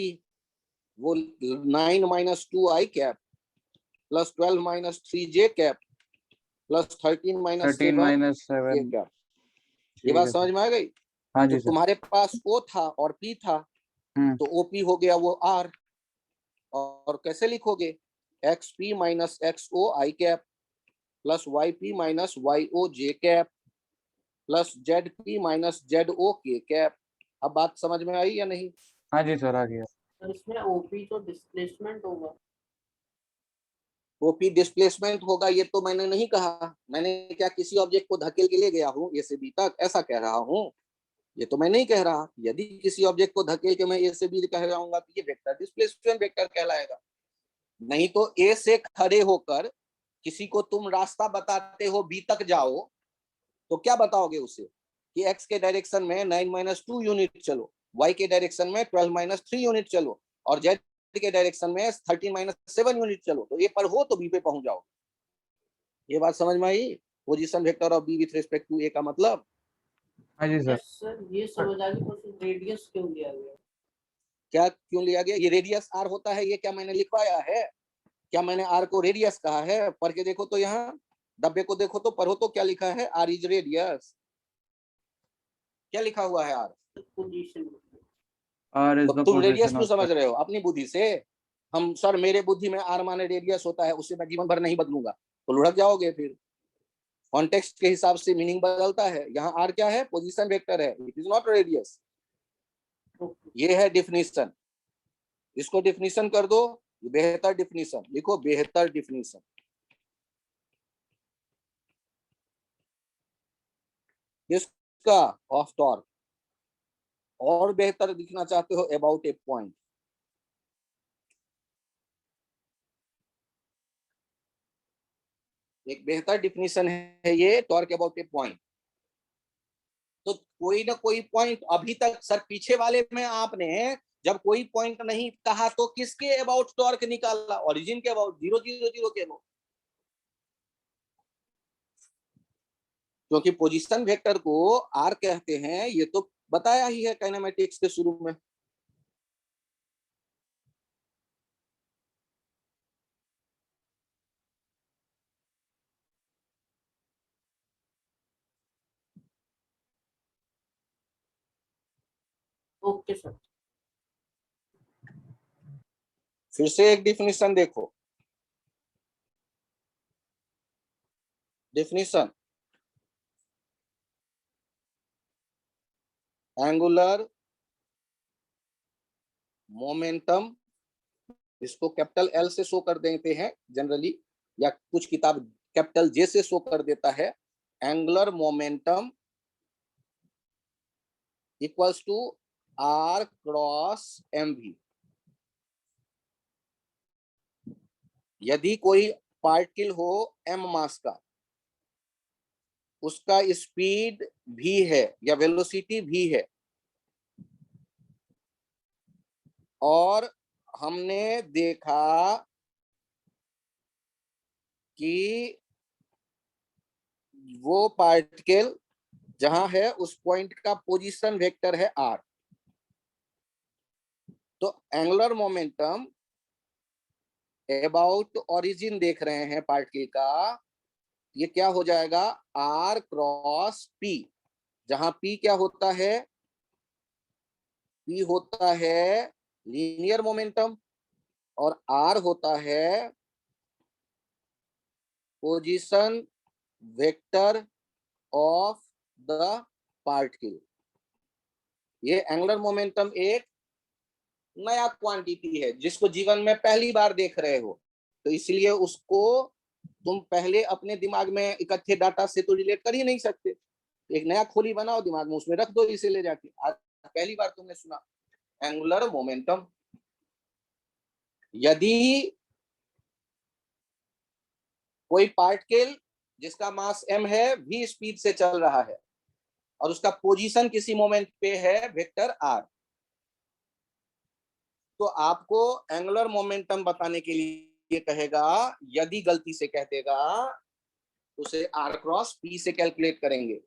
वो 9 - 2I cap plus 12 - 3J cap plus 13 - 7 cap. ये बात समझ में आ गई? हाँ तो जी सर। तुम्हारे पास O था और P था, तो OP हो गया वो R। और कैसे लिखोगे, XP - XO I cap plus YP - YO J cap plus ZP - ZO K cap. अब बात समझ में आई या नहीं? हाँ जी सर, आ गया। सर इसमें ओपी तो डिस्प्लेसमेंट होगा। ओपी डिस्प्लेसमेंट होगा ये तो मैंने नहीं कहा। मैंने क्या किसी ऑब्जेक्ट को धकेल के ले गया हूँ ए से बी तक, ऐसा कह रहा हूँ? ये तो मैं नहीं कह रहा। यदि किसी ऑब्जेक्ट को धकेल के मैं ए से बी कह रहा तो ये वेक्टर डिस्प्लेसमेंट वेक्टर कहलाएगा। नहीं तो ए से खड़े होकर किसी को तुम रास्ता बताते हो बी तक जाओ, तो क्या बताओगे उसे कि एक्स के डायरेक्शन में 9 - 2 यूनिट चलो, वाई के डायरेक्शन में 12 - 3 यूनिट चलो, और जेड के डायरेक्शन में 13 - 7 यूनिट चलो। तो ए पर हो तो बी पे पहुंच जाओ। ये बात समझ में आई? Position vector of B with respect to A का मतलब। हाँ जी सर। यस सर, ये समझ आ गई, पर रेडियस क्यों लिया गया? क्या क्यों लिया गया? ये रेडियस आर होता है, ये क्या मैंने लिखवाया है? क्या मैंने आर को रेडियस कहा है? पढ़ के देखो तो, यहाँ डब्बे को देखो तो, पढ़ो तो, क्या लिखा है? R is radius. क्या लिखा हुआ है? आर। पोजीशन। आर इज तो द तुम रेडियस पोजीशन क्यों ऑफ समझ द। रहे हो अपनी बुद्धि से? हम सर मेरे बुद्धि में आर माने रेडियस होता है, उससे मैं जीवन भर नहीं बदलूंगा, तो लुढ़क जाओगे फिर। कॉन्टेक्स्ट के हिसाब से मीनिंग बदलता है। यहाँ आर क्या है? पोजीशन वेक्टर है, इट इज नॉट रेडियस। ये है डिफिनीशन। इसको डिफिनीशन कर दो, बेहतर डिफिनीशन लिखो, बेहतर डिफिनीशन। इसका ऑफ टॉर्क। और बेहतर दिखना चाहते हो, अबाउट ए पॉइंट। एक बेहतर डिफिनीशन है ये, टॉर्क अबाउट ए पॉइंट। तो कोई ना कोई पॉइंट अभी तक सर पीछे वाले में आपने जब कोई पॉइंट नहीं कहा तो किसके अबाउट टॉर्क निकाला? ओरिजिन के अबाउट, 0 0 0 के अबाउट। क्योंकि पोजीशन वेक्टर को आर कहते हैं, ये तो बताया ही है काइनेमेटिक्स के शुरू में। Okay sir. फिर से एक डिफिनीशन देखो। डिफिनीशन, एंगुलर मोमेंटम, इसको कैपिटल एल से शो कर देते हैं जनरली, या कुछ किताब कैपिटल जे से शो कर देता है। Angular momentum equals to R cross M V. यदि कोई पार्टिकल हो एम मास का, उसका स्पीड भी है या वेलोसिटी भी है, और हमने देखा कि वो पार्टिकल जहां है उस पॉइंट का पोजीशन वेक्टर है आर, तो एंगुलर मोमेंटम अबाउट ओरिजिन देख रहे हैं पार्टिकल का, ये क्या हो जाएगा? R cross P. जहां पी क्या होता है? पी होता है लीनियर मोमेंटम, और आर होता है position vector of the particle. ये एंगुलर मोमेंटम एक नया क्वांटिटी है जिसको जीवन में पहली बार देख रहे हो, तो इसलिए उसको तुम पहले अपने दिमाग में इकट्ठे डाटा से तो रिलेट कर ही नहीं सकते। एक नया खोली बनाओ दिमाग में, उसमें रख दो इसे ले जाके। आज पहली बार तुमने सुना एंगुलर मोमेंटम। यदि कोई पार्टिकल जिसका मास m है v स्पीड से चल रहा है, और उसका पोजीशन किसी मोमेंट पे है वेक्टर r, तो आपको एंगुलर मोमेंटम बताने के लिए कहेगा, यदि गलती से कह देगा तो उसे r क्रॉस p से कैलकुलेट करेंगे।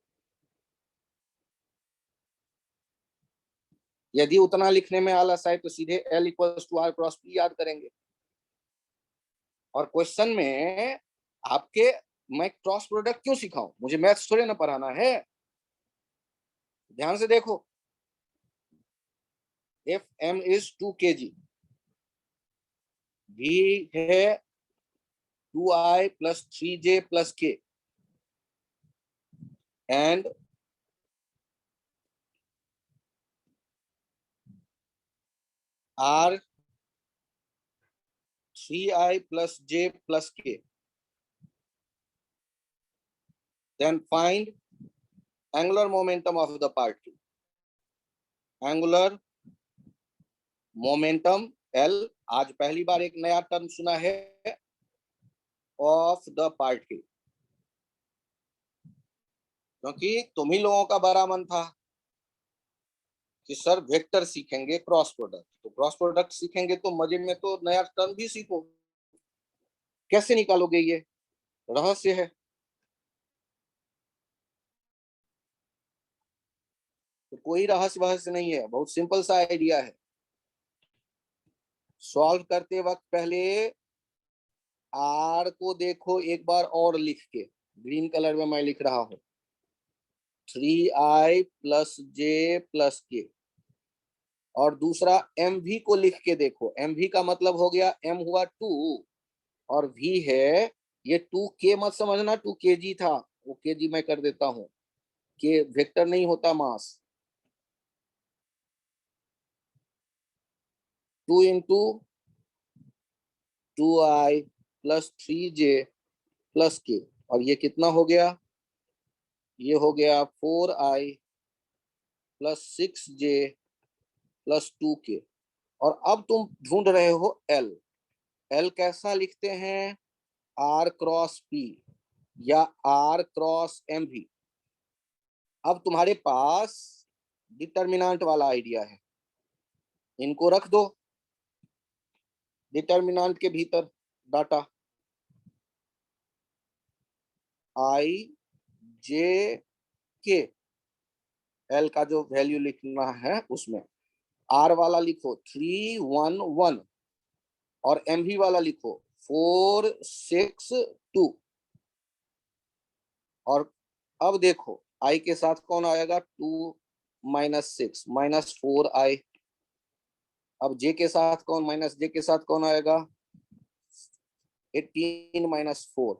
यदि उतना लिखने में आलस आए तो सीधे L equals to R cross P याद करेंगे। और क्वेश्चन में आपके, मैं क्रॉस प्रोडक्ट क्यों सिखाऊं? मुझे मैथ्स थोड़े ना पढ़ाना है। ध्यान से देखो, if m is 2 kg, v है 2i plus 3j plus k, and R 3i plus j plus k. Then find angular momentum of the particle. Angular momentum L, आज पहली बार एक नया टर्म सुना है, ऑफ द पार्टिकल, क्योंकि तुम ही लोगों का बड़ा मन था कि सर वेक्टर सीखेंगे क्रॉस प्रोडक्ट, तो क्रॉस प्रोडक्ट सीखेंगे तो मजे में तो नया टर्म भी सीखो, कैसे निकालोगे ये रहस्य है। तो कोई रहस्य वहस्य नहीं है, बहुत सिंपल सा आइडिया है। सॉल्व करते वक्त पहले आर को देखो एक बार और लिख के, ग्रीन कलर में मैं लिख रहा हूं, 3i प्लस जे प्लस के, और दूसरा एम वी को लिख के देखो, एम वी का मतलब हो गया एम हुआ 2 और वी है ये 2k, मत समझना 2kg था, वो kg मैं कर देता हूं, के वेक्टर नहीं होता मास, 2 into 2i plus 3j plus के, और ये कितना हो गया, ये हो गया 4i plus 6j plus 2k। और अब तुम ढूंढ रहे हो L, L कैसा लिखते हैं, R क्रॉस P या R क्रॉस MV। अब तुम्हारे पास डिटर्मिनेंट वाला आइडिया है, इनको रख दो डिटर्मिनेंट के भीतर data, I J K, L का जो वैल्यू लिखना है उसमें R वाला लिखो 311 और MV वाला लिखो 462। और अब देखो I के साथ कौन आएगा, 2 माइनस 6 माइनस 4i। अब J के साथ कौन, माइनस J के साथ कौन आएगा, 18 माइनस 4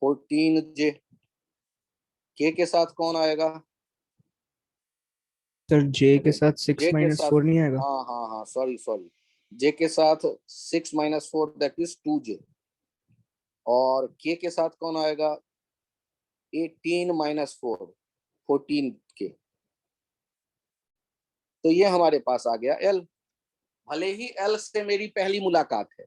14j। K के साथ कौन आएगा, सर जे के साथ J 6 के माइनस साथ, 4 नहीं आएगा? हाँ हाँ हाँ सॉरी सॉरी, J के साथ 6 माइनस 4 दैट इज 2j, और K के साथ कौन आएगा, 18 माइनस 4 14k। तो ये हमारे पास आ गया L। भले ही L से मेरी पहली मुलाकात है,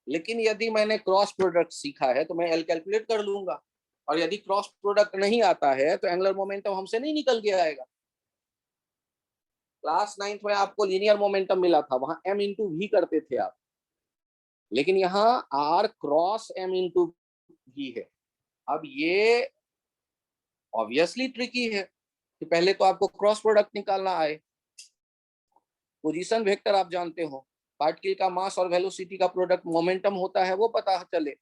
लेकिन यदि मैंने क्रॉस प्रोडक्ट सीखा है तो मैं L कैलकुलेट कर लूंगा, और यदि क्रॉस प्रोडक्ट नहीं आता है तो एंगुलर मोमेंटम हमसे नहीं निकल के आएगा। क्लास 9th में आपको लीनियर मोमेंटम मिला था, वहां m इंटू वी करते थे आप, लेकिन यहाँ r cross m into V है। अब ये ऑब्वियसली ट्रिकी है कि पहले तो आपको क्रॉस प्रोडक्ट निकालना आए। पोजीशन वेक्टर आप जानते हो, पार्टिकल का मास और वेलोसिटी का प्रोडक्ट मोमेंटम होता है, वो पता चले।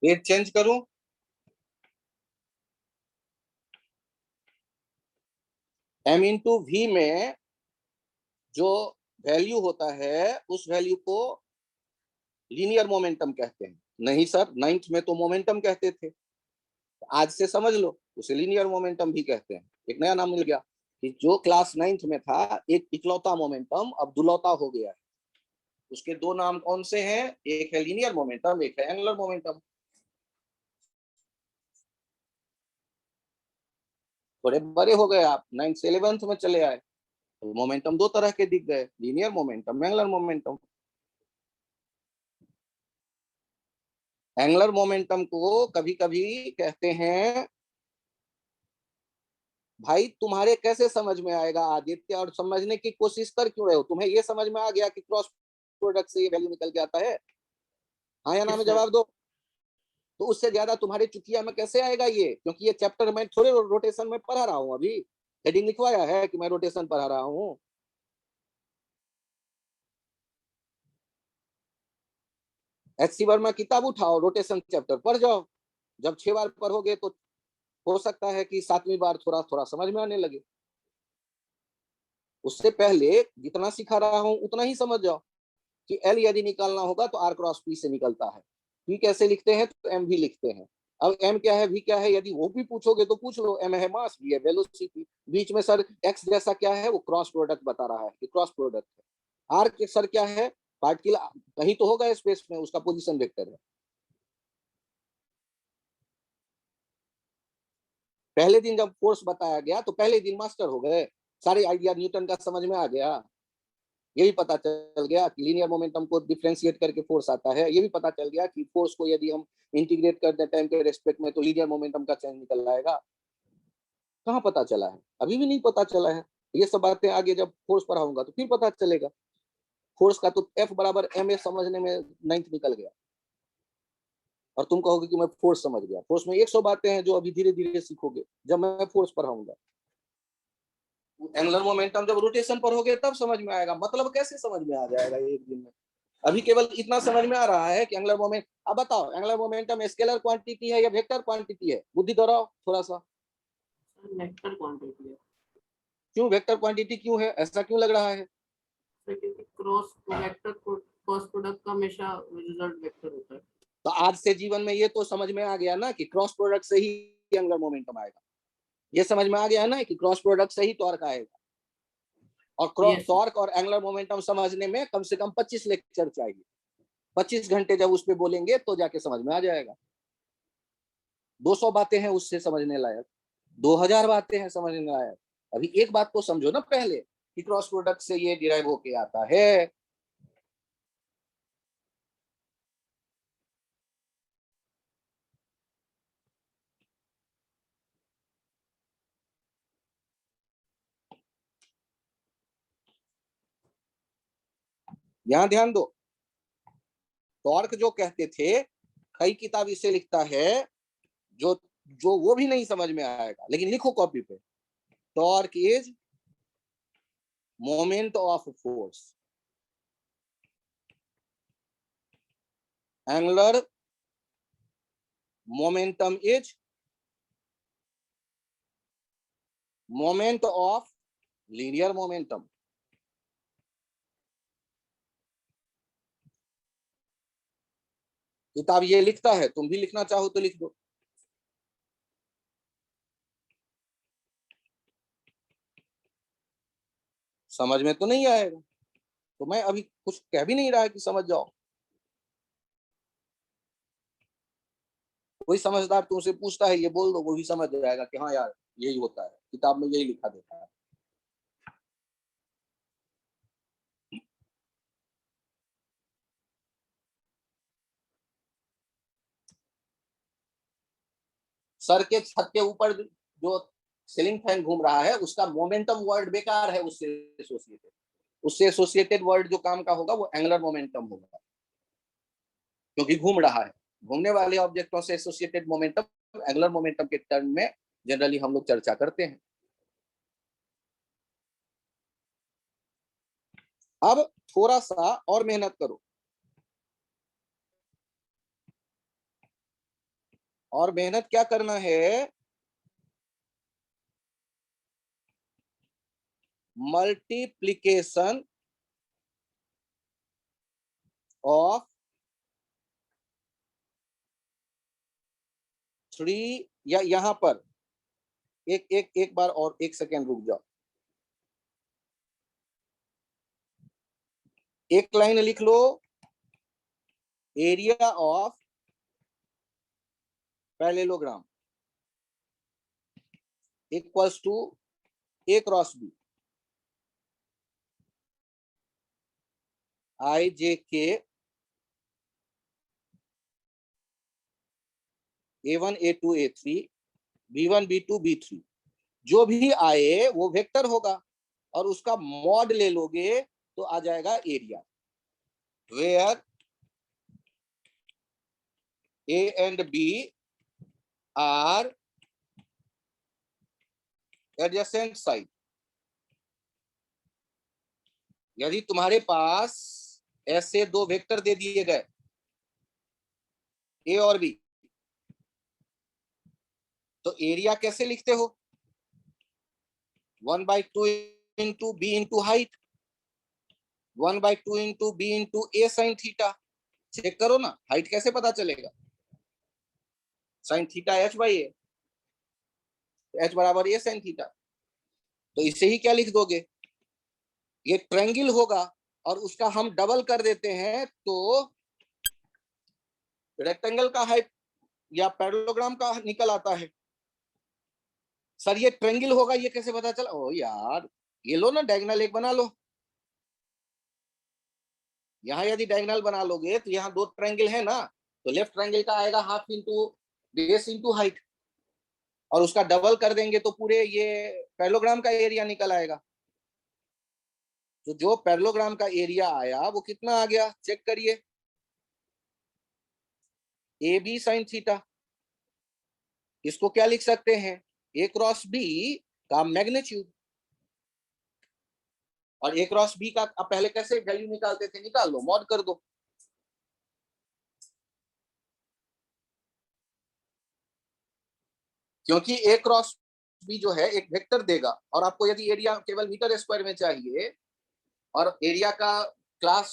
पेज चेंज करूं, m इंटू वी में जो वैल्यू होता है उस वैल्यू को लीनियर मोमेंटम कहते हैं। नहीं सर, 9th में तो मोमेंटम कहते थे, आज से समझ लो उसे लीनियर मोमेंटम भी कहते हैं, एक नया नाम मिल गया कि जो क्लास 9th में था एक इकलौता मोमेंटम अब दुलौता हो गया है। उसके दो नाम कौन से हैं, एक है लीनियर मोमेंटम, एक है एंगुलर मोमेंटम। थोड़े बड़े हो गए आप, 9th से 11th में चले आए तो मोमेंटम दो तरह के दिख गए, linear momentum, angular momentum. Angular momentum को कभी कभी कहते हैं, भाई तुम्हारे कैसे समझ में आएगा आदित्य, और समझने की कोशिश कर क्यों रहे हो, तुम्हें ये समझ में आ गया कि क्रॉस प्रोडक्ट से ये वैल्यू निकल के आता है, हाँ या ना में जवाब दो। तो उससे ज्यादा तुम्हारे चुटिया में कैसे आएगा ये, क्योंकि ये चैप्टर मैं थोड़े रोटेशन में पढ़ा रहा हूँ, अभी हेडिंग लिखवाया है कि मैं रोटेशन पढ़ा रहा हूँ। एच सी वर्मा किताब उठाओ, रोटेशन चैप्टर पढ़ जाओ, जब 6 बार पढ़ोगे तो हो सकता है कि 7वीं बार थोड़ा थोड़ा समझ में आने लगे। उससे पहले जितना सिखा रहा हूं उतना ही समझ जाओ कि एल यदि निकालना होगा तो आर क्रॉस पी से निकलता है, पी कैसे लिखते हैं तो एम भी लिखते हैं। अब एम क्या है, वी क्या है, यदि वो भी पूछोगे तो पूछ लो। एम है मास, वी है वेलोसिटी, बीच में सर एक्स जैसा क्या है, वो क्रॉस प्रोडक्ट बता रहा है कि क्रॉस प्रोडक्ट है। आर के सर क्या है, पार्टिकल कहीं तो होगा स्पेस में, उसका पोजीशन वेक्टर है। पहले दिन जब फोर्स बताया गया तो पहले दिन मास्टर हो गए, सारे आइडिया न्यूटन का समझ में आ गया। ये भी पता चल गया कि लीनियर मोमेंटम को डिफरेंशिएट करके फोर्स आता है। ये भी पता चल गया कि फोर्स को यदि हम इंटीग्रेट कर दें टाइम के रेस्पेक्ट में तो लीनियर मोमेंटम का चेंज निकल आएगा। कहाँ पता चला है, अभी भी नहीं पता चला है। ये सब बातें आगे जब फोर्स पढ़ाऊंगा तो फिर पता चलेगा। फोर्स का तो एफ बराबर एम ए समझने में 9th निकल गया, और तुम कहोगे कि मैं फोर्स समझ गया। फोर्स में 100 बातें हैं जो अभी धीरे धीरे सीखोगे जब मैं फोर्स पढ़ाऊंगा। एंगुलर मोमेंटम जब रोटेशन पढ़ोगे तब समझ में आएगा। मतलब कैसे समझ में आ जाएगा एक दिन में? अभी केवल इतना समझ में आ रहा है कि एंगुलर मोमेंट। अब बताओ, एंगुलर मोमेंटम स्केलर क्वांटिटी है या वेक्टर क्वांटिटी है? बुद्धि दोहराओ थोड़ा सा। वेक्टर क्वांटिटी है क्यों वेक्टर क्वांटिटी क्यों है, ऐसा क्यों लग रहा है? क्योंकि क्रॉस वेक्टर क्रॉस प्रोडक्ट का हमेशा रिजल्ट वेक्टर होता है। तो आज से जीवन में ये तो समझ में आ गया ना कि क्रॉस प्रोडक्ट से ही एंगुलर मोमेंटम आएगा। ये समझ में आ गया ना कि क्रॉस प्रोडक्ट से ही टॉर्क आएगा। और टॉर्क और एंगुलर मोमेंटम समझने में कम से कम 25 लेक्चर चाहिए। 25 घंटे जब उस पर बोलेंगे तो जाके समझ में आ जाएगा। 200 बातें हैं उससे समझने लायक, 2000 बातें हैं समझने लायक। अभी एक बात को समझो ना पहले कि क्रॉस प्रोडक्ट से ये डिराइव होके आता है। यहां ध्यान दो, टॉर्क जो कहते थे, कई किताब इसे लिखता है जो जो वो भी नहीं समझ में आएगा, लेकिन लिखो कॉपी पे। Torque is moment of force, angular momentum is moment of linear momentum. किताब ये लिखता है, तुम भी लिखना चाहो तो लिख दो। समझ में तो नहीं आएगा तो मैं अभी कुछ कह भी नहीं रहा है कि समझ जाओ। कोई समझदार तुमसे पूछता है, ये बोल दो, वो भी समझ जाएगा कि हाँ यार यही होता है, किताब में यही लिखा देता है। सर के छत के ऊपर जो सीलिंग फैन घूम रहा है उसका मोमेंटम वर्ड बेकार है। उससे एसोसिएटेड वर्ड जो काम का होगा वो एंगुलर मोमेंटम होगा, क्योंकि घूम रहा है। घूमने वाले ऑब्जेक्टों से एसोसिएटेड मोमेंटम एंगुलर मोमेंटम के टर्म में जनरली हम लोग चर्चा करते हैं। अब थोड़ा सा और मेहनत करो, और मेहनत क्या करना है, मल्टीप्लीकेशन ऑफ 3, या यहां पर एक बार और 1 सेकेंड रुक जाओ। एक लाइन लिख लो, area of parallelogram equals to A cross B, I J K A1 A2 A3 B1 B2 B3 जो भी आए वो वेक्टर होगा, और उसका मॉड ले लोगे तो आ जाएगा area, where A and B are adjacent side. यदि तुम्हारे पास ऐसे 2 वेक्टर दे दिए गए A और B, तो एरिया कैसे लिखते हो? 1/2 into B into height, 1/2 into B into A sine theta. Check करो ना, हाइट कैसे पता चलेगा? Sine theta H by A, H बराबर ए साइन थीटा। तो इसे ही क्या लिख दोगे? ये ट्रायंगल होगा और उसका हम डबल कर देते हैं तो रेक्टेंगल का हाइट या पैरेललोग्राम का निकल आता है। सर ये ट्रायंगल होगा, ये कैसे पता चला? ओ यार, ये लो ना, डायगोनल एक बना लो। यहाँ यदि डायगोनल बना लोगे तो यहाँ दो ट्रायंगल है ना, तो लेफ्ट ट्रायंगल का आएगा half into base into height, और उसका डबल कर देंगे तो पूरे ये पैरेललोग्राम का एरिया निकल आएगा। तो जो पैरेललोग्राम का एरिया आया वो कितना आ गया, चेक करिए, ए बी साइन थीटा। इसको क्या लिख सकते हैं? ए क्रॉस बी का मैग्नीट्यूड। और ए क्रॉस बी का अब पहले कैसे वैल्यू निकालते थे, निकाल लो, मॉड कर दो। क्योंकि ए क्रॉस बी जो है एक वेक्टर देगा, और आपको यदि एरिया केवल मीटर स्क्वायर में चाहिए और एरिया का क्लास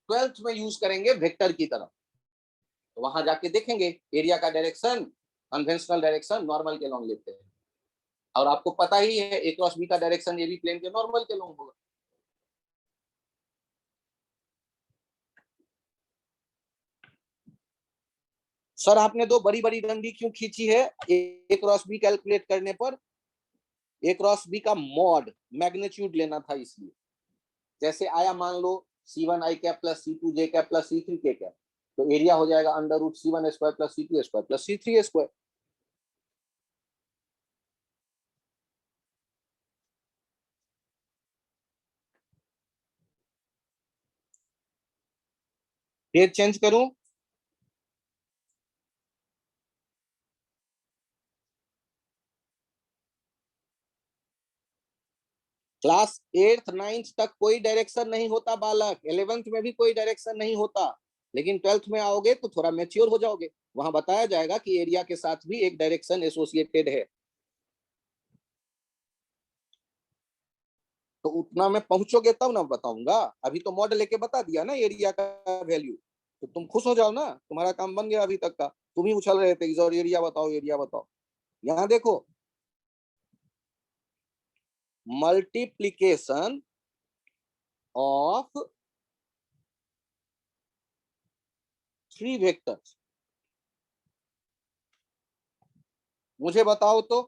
12th में यूज करेंगे वेक्टर की तरह, तो वहां जाके देखेंगे एरिया का डायरेक्शन कन्वेंशनल डायरेक्शन नॉर्मल के लॉन्ग लेते हैं, और आपको पता ही है ए क्रॉस बी का डायरेक्शन ए बी प्लेन के नॉर्मल के लॉन्ग होगा। सर आपने दो बड़ी बड़ी डंडी क्यों खींची है ए क्रॉस बी कैलकुलेट करने पर? ए क्रॉस बी का मॉड मैग्नीट्यूड लेना था इसलिए। जैसे आया मान लो C1 i cap plus C2 j cap plus C3 k cap, तो एरिया हो जाएगा under root C1 square plus C2 square plus C3 square. Page change करूं? क्लास 8th 9th तक कोई डायरेक्शन नहीं होता बालक, 11th में भी कोई डायरेक्शन नहीं होता, लेकिन 12th में आओगे तो थोड़ा मैच्योर हो जाओगे, वहां बताया जाएगा कि एरिया के साथ भी एक डायरेक्शन एसोसिएटेड है। तो उतना में पहुंचोगे तब ना बताऊंगा, अभी तो मॉडल लेके बता दिया ना एरिया का वैल्यू, तो तुम खुश हो जाओ ना, तुम्हारा काम बन गया। अभी तक का तुम ही उछल रहे थे और एरिया बताओ एरिया बताओ। यहाँ देखो, मल्टीप्लीकेशन ऑफ 3 वेक्टर्स, मुझे बताओ तो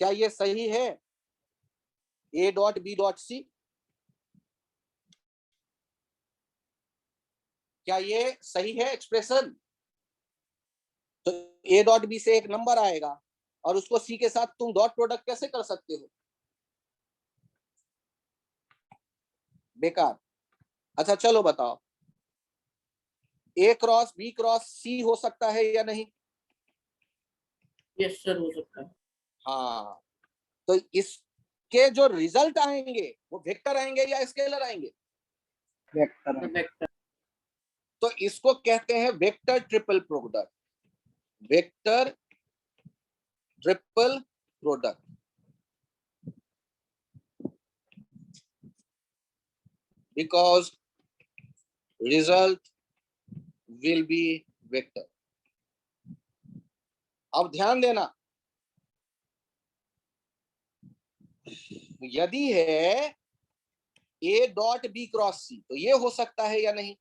क्या ये सही है? A dot B dot C, क्या ये सही है एक्सप्रेशन? तो ए डॉट बी से एक नंबर आएगा और उसको सी के साथ तुम डॉट प्रोडक्ट कैसे कर सकते हो? बेकार। अच्छा चलो बताओ, ए क्रॉस बी क्रॉस सी हो सकता है या नहीं? यस सर, हो सकता है। हाँ, तो इसके जो रिजल्ट आएंगे वो वेक्टर आएंगे या स्केलर आएंगे? Vector vector. तो इसको कहते हैं vector triple product, vector triple product. Because result will be vector। अब ध्यान देना, यदि है ए डॉट बी क्रॉस सी तो ये हो सकता है या नहीं?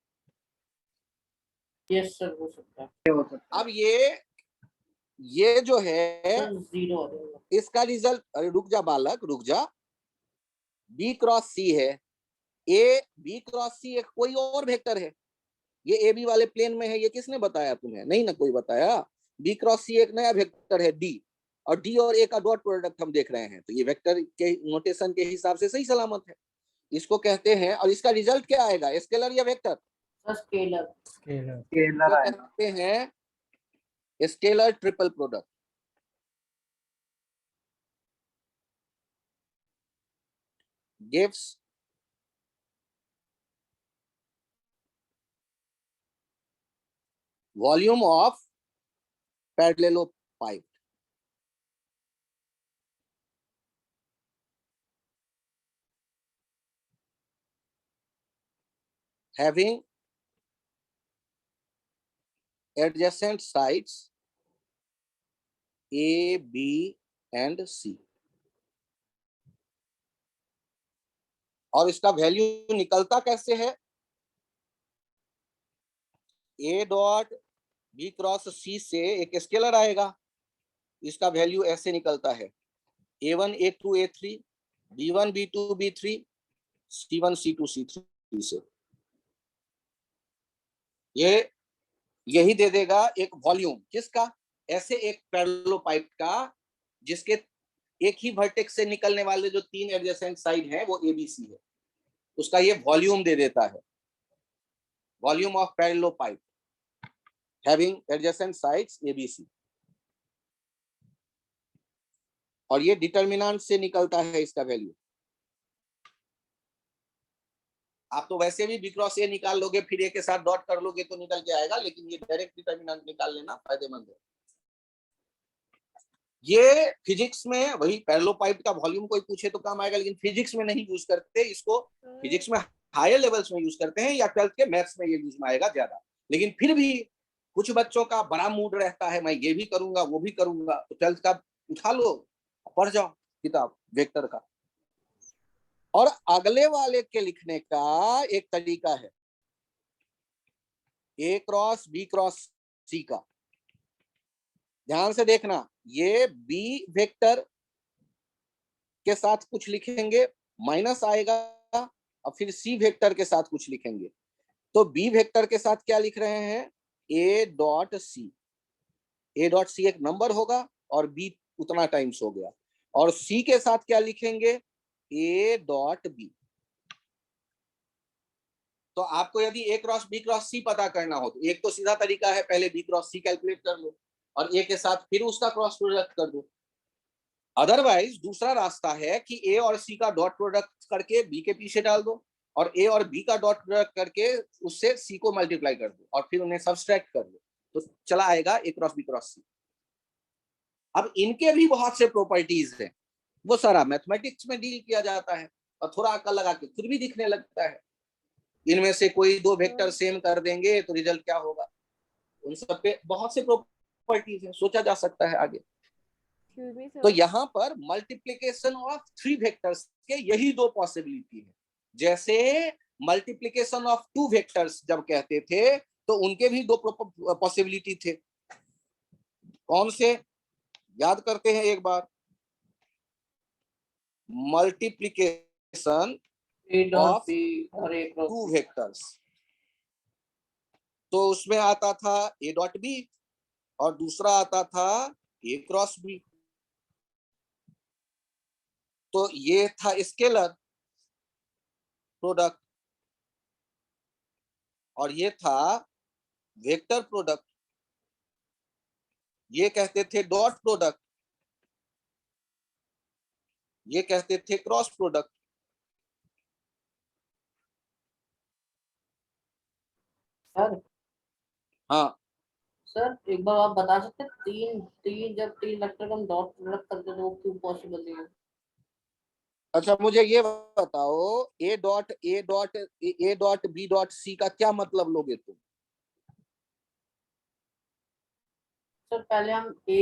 यस सर, हो सकता है। अब ये जो है सर 0 आ जाएगा। इसका रिजल्ट, अरे रुक जा बालक रुक जा, बी क्रॉस सी है, ए बी क्रॉस सी एक कोई और वेक्टर है, ये ए बी वाले प्लेन में है, ये किसने बताया तुम्हें? नहीं ना कोई बताया। बी क्रॉस सी एक नया वेक्टर है डी, और डी और ए का डॉट प्रोडक्ट हम देख रहे हैं, तो ये वेक्टर के नोटेशन के हिसाब से सही सलामत है। इसको कहते हैं, और इसका रिजल्ट क्या आएगा, स्केलर या vector? Sir scalar. Scalar. Scalar तो आएगा। कहते हैं scalar triple product. gives volume of pipe. Having adjacent sides A, B and C, और इसका वैल्यू निकलता कैसे है? A dot B cross C से एक स्केलर आएगा, इसका वैल्यू ऐसे निकलता है A1 A2 A3 B1 B2 B3 C1 C2 C3 से। ये यही दे देगा एक वॉल्यूम, किसका? ऐसे एक पैरेलल पाइप का जिसके एक ही वर्टेक्स से निकलने वाले जो 3 एडजेसेंट साइड हैं वो ABC है, उसका ये वॉल्यूम दे देता है, volume of parallel pipe having adjacent sides ABC। और ये डिटर्मिनेंट से निकलता है इसका वैल्यू। आप तो वैसे भी B क्रॉस A निकाल लोगे, फिर A के साथ डॉट कर लोगे तो निकल के आएगा, लेकिन ये डायरेक्ट डिटर्मिनेंट निकाल लेना फायदेमंद है। ये फिजिक्स में वही पैरेलल पाइप का वॉल्यूम कोई पूछे तो काम आएगा, लेकिन फिजिक्स में नहीं यूज करते इसको। फिजिक्स में हायर लेवल्स में यूज करते हैं, या 12th के मैथ्स में ये यूज में आएगा ज्यादा। लेकिन फिर भी कुछ बच्चों का बड़ा मूड रहता है, मैं ये भी करूंगा वो भी करूंगा, तो 12th का उठा लो, पढ़ जाओ किताब वेक्टर का। और अगले वाले के लिखने का एक तरीका है A cross B cross C का। ध्यान से देखना, ये B वेक्टर के साथ कुछ लिखेंगे, माइनस आएगा, और फिर C वेक्टर के साथ कुछ लिखेंगे। तो B वेक्टर के साथ क्या लिख रहे हैं? A dot C। A dot C एक नंबर होगा और B उतना टाइम्स हो गया। और C के साथ क्या लिखेंगे? A dot B। तो आपको यदि A cross B cross C पता करना हो तो एक तो सीधा तरीका है, पहले B क्रॉस C कैलकुलेट कर लो और A के साथ फिर उसका क्रॉस प्रोडक्ट कर दो। अदरवाइज दूसरा रास्ता है कि A और C का डॉट प्रोडक्ट करके B के पीछे डाल दो, और A और B का डॉट प्रोडक्ट करके उससे C को मल्टीप्लाई कर दो, और फिर उन्हें सब्सट्रैक्ट कर दो, तो चला आएगा A cross B cross C। अब इनके भी बहुत से प्रॉपर्टीज हैं, वो सारा मैथमेटिक्स में डील किया जाता है, और थोड़ा अकल लगा के खुद भी दिखने लगता है। इनमें से कोई दो वेक्टर सेम कर देंगे तो रिजल्ट क्या होगा, उन सब पे बहुत से प्रॉपर्टीज हैं, सोचा जा सकता है आगे। तो यहाँ पर मल्टीप्लिकेशन ऑफ 3 वेक्टर्स के यही दो पॉसिबिलिटी है। जैसे मल्टीप्लिकेशन ऑफ 2 वेक्टर्स जब कहते थे तो उनके भी दो पॉसिबिलिटी थे। कौन से, याद करते हैं एक बार। मल्टीप्लिकेशन ऑफ 2 वेक्टर्स, तो उसमें आता था A डॉट B और दूसरा आता था A क्रॉस B। तो ये था स्केलर प्रोडक्ट और ये था वेक्टर प्रोडक्ट, ये कहते थे डॉट प्रोडक्ट, ये कहते थे क्रॉस प्रोडक्ट। सर हाँ सर एक बार आप बता सकते हैं, जब तीन वेक्टर का हम डॉट प्रोडक्ट करते हैं तो वो क्यों पॉसिबल नहीं है? अच्छा, मुझे ये बताओ A dot B dot C का क्या मतलब लोगे तुम? सर पहले हम A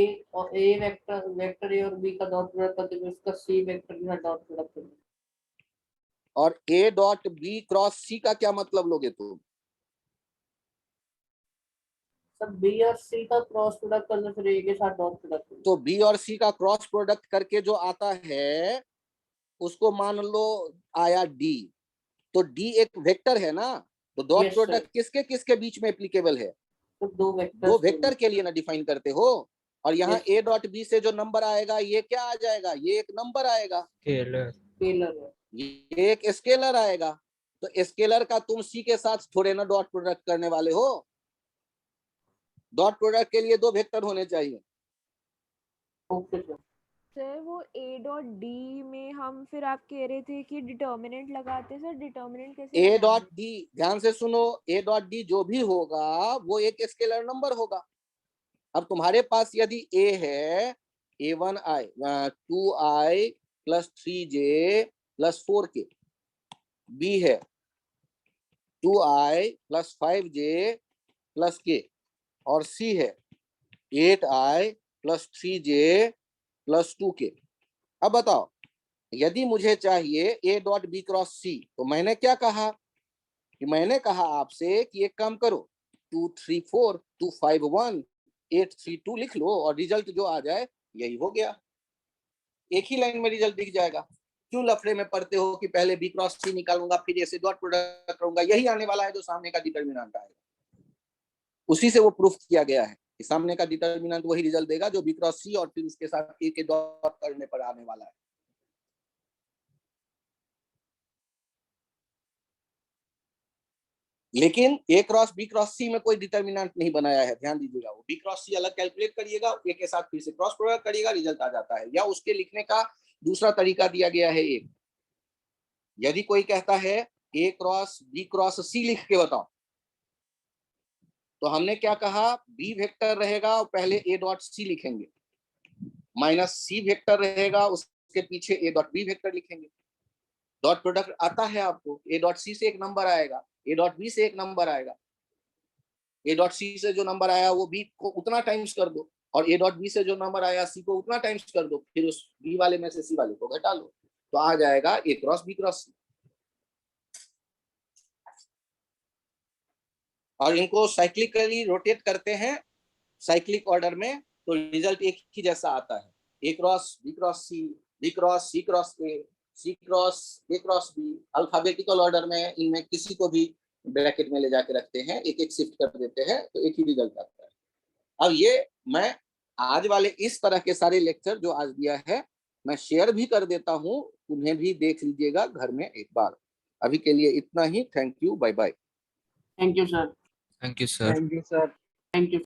वेक्टर A और B का डॉट प्रोडक्ट करते हैं, उसका C वेक्टर के साथ डॉट प्रोडक्ट करते हैं। और A dot B cross C का क्या मतलब लोगे तुम? सर B और C का क्रॉस प्रोडक्ट करना, फिर A के साथ डॉट प्रोडक्ट करना। तो B और C का क्रॉस प्रोडक्ट करके जो आता है उसको मान लो आया D, तो D एक वेक्टर है ना, तो डॉट प्रोडक्ट किसके किसके बीच में एप्लीकेबल है? तो दो वेक्टर के लिए ना डिफाइन करते हो। और यहाँ A डॉट B से जो नंबर आएगा ये क्या आ जाएगा? ये एक नंबर आएगा, स्केलर, ये एक स्केलर आएगा। तो स्केलर का तुम C के साथ थोड़े ना डॉट प्रोडक्ट करने वाले हो, डॉट प्रोडक्ट के लिए दो वेक्टर होने चाहिए। Okay sir. सर वो A डॉट D में हम फिर आप कह रहे थे कि डिटर्मिनेंट लगाते, सर डिटर्मिनेंट कैसे A लगाएंगे? डॉट D, ध्यान से सुनो, A डॉट D जो भी होगा वो एक स्केलर नंबर होगा। अब तुम्हारे पास यदि a है a1i 2i plus 3j plus 4k, b है 2i plus 5j plus k, और c है 8i plus 3j plus 2k। अब बताओ, यदि मुझे चाहिए a dot b cross c, तो मैंने क्या कहा कि मैंने कहा आपसे कि एक काम करो 2 3 4 2 5 1 8 3 2 लिख लो और रिजल्ट जो आ जाए यही हो गया, एक ही लाइन में रिजल्ट दिख जाएगा। क्यों लफड़े में पढ़ते हो कि पहले बी क्रॉस सी निकालूंगा फिर ऐसे डॉट प्रोडक्ट करूंगा? यही आने वाला है जो सामने का डिटरमिनेंट आएगा, उसी से वो प्रूफ किया गया है कि सामने का डिटरमिनेंट वही रिजल्ट देगा जो बी क्रॉस सी और फिर उसके साथ ए के डॉट करने पर आने वाला है। लेकिन ए क्रॉस बी क्रॉस सी में कोई डिटरमिनेंट नहीं बनाया है, ध्यान दीजिएगा। वो बी क्रॉस सी अलग कैलकुलेट करिएगा, ए के साथ फिर से क्रॉस प्रोडक्ट करिएगा, रिजल्ट आ जाता है। या उसके लिखने का दूसरा तरीका दिया गया है एक, यदि कोई कहता है ए क्रॉस बी क्रॉस सी लिख के बताओ, तो हमने क्या कहा, बी वेक्टर रहेगा और पहले ए डॉट सी लिखेंगे, माइनस सी वेक्टर रहेगा उसके पीछे ए डॉट बी वेक्टर लिखेंगे। डॉट प्रोडक्ट आता है आपको, ए डॉट सी से एक नंबर आएगा, ए डॉट बी से एक नंबर आएगा, ए डॉट सी से जो नंबर आया वो बी को उतना टाइम्स कर दो, और ए डॉट बी से जो नंबर आया सी को उतना टाइम्स कर दो, फिर उस बी वाले में से सी वाले को घटा लो, तो आ जाएगा ए क्रॉस बी क्रॉस सी। और इनको साइक्लिकली रोटेट करते हैं साइक्लिक ऑर्डर में, तो रिजल्ट एक ही जैसा आता है, A cross B cross C, B cross C cross A, C cross A cross B. Alphabetical order में इनमें किसी को भी ब्रैकेट में ले जाके रखते हैं, एक एक शिफ्ट कर देते हैं, तो एक ही रिजल्ट आता है। अब ये मैं आज वाले इस तरह के सारे लेक्चर जो आज दिया है मैं शेयर भी कर देता हूँ, उन्हें भी देख लीजिएगा घर में एक बार। अभी के लिए इतना ही, thank you, bye bye. Thank you sir. Thank you sir. Thank you sir. Thank you.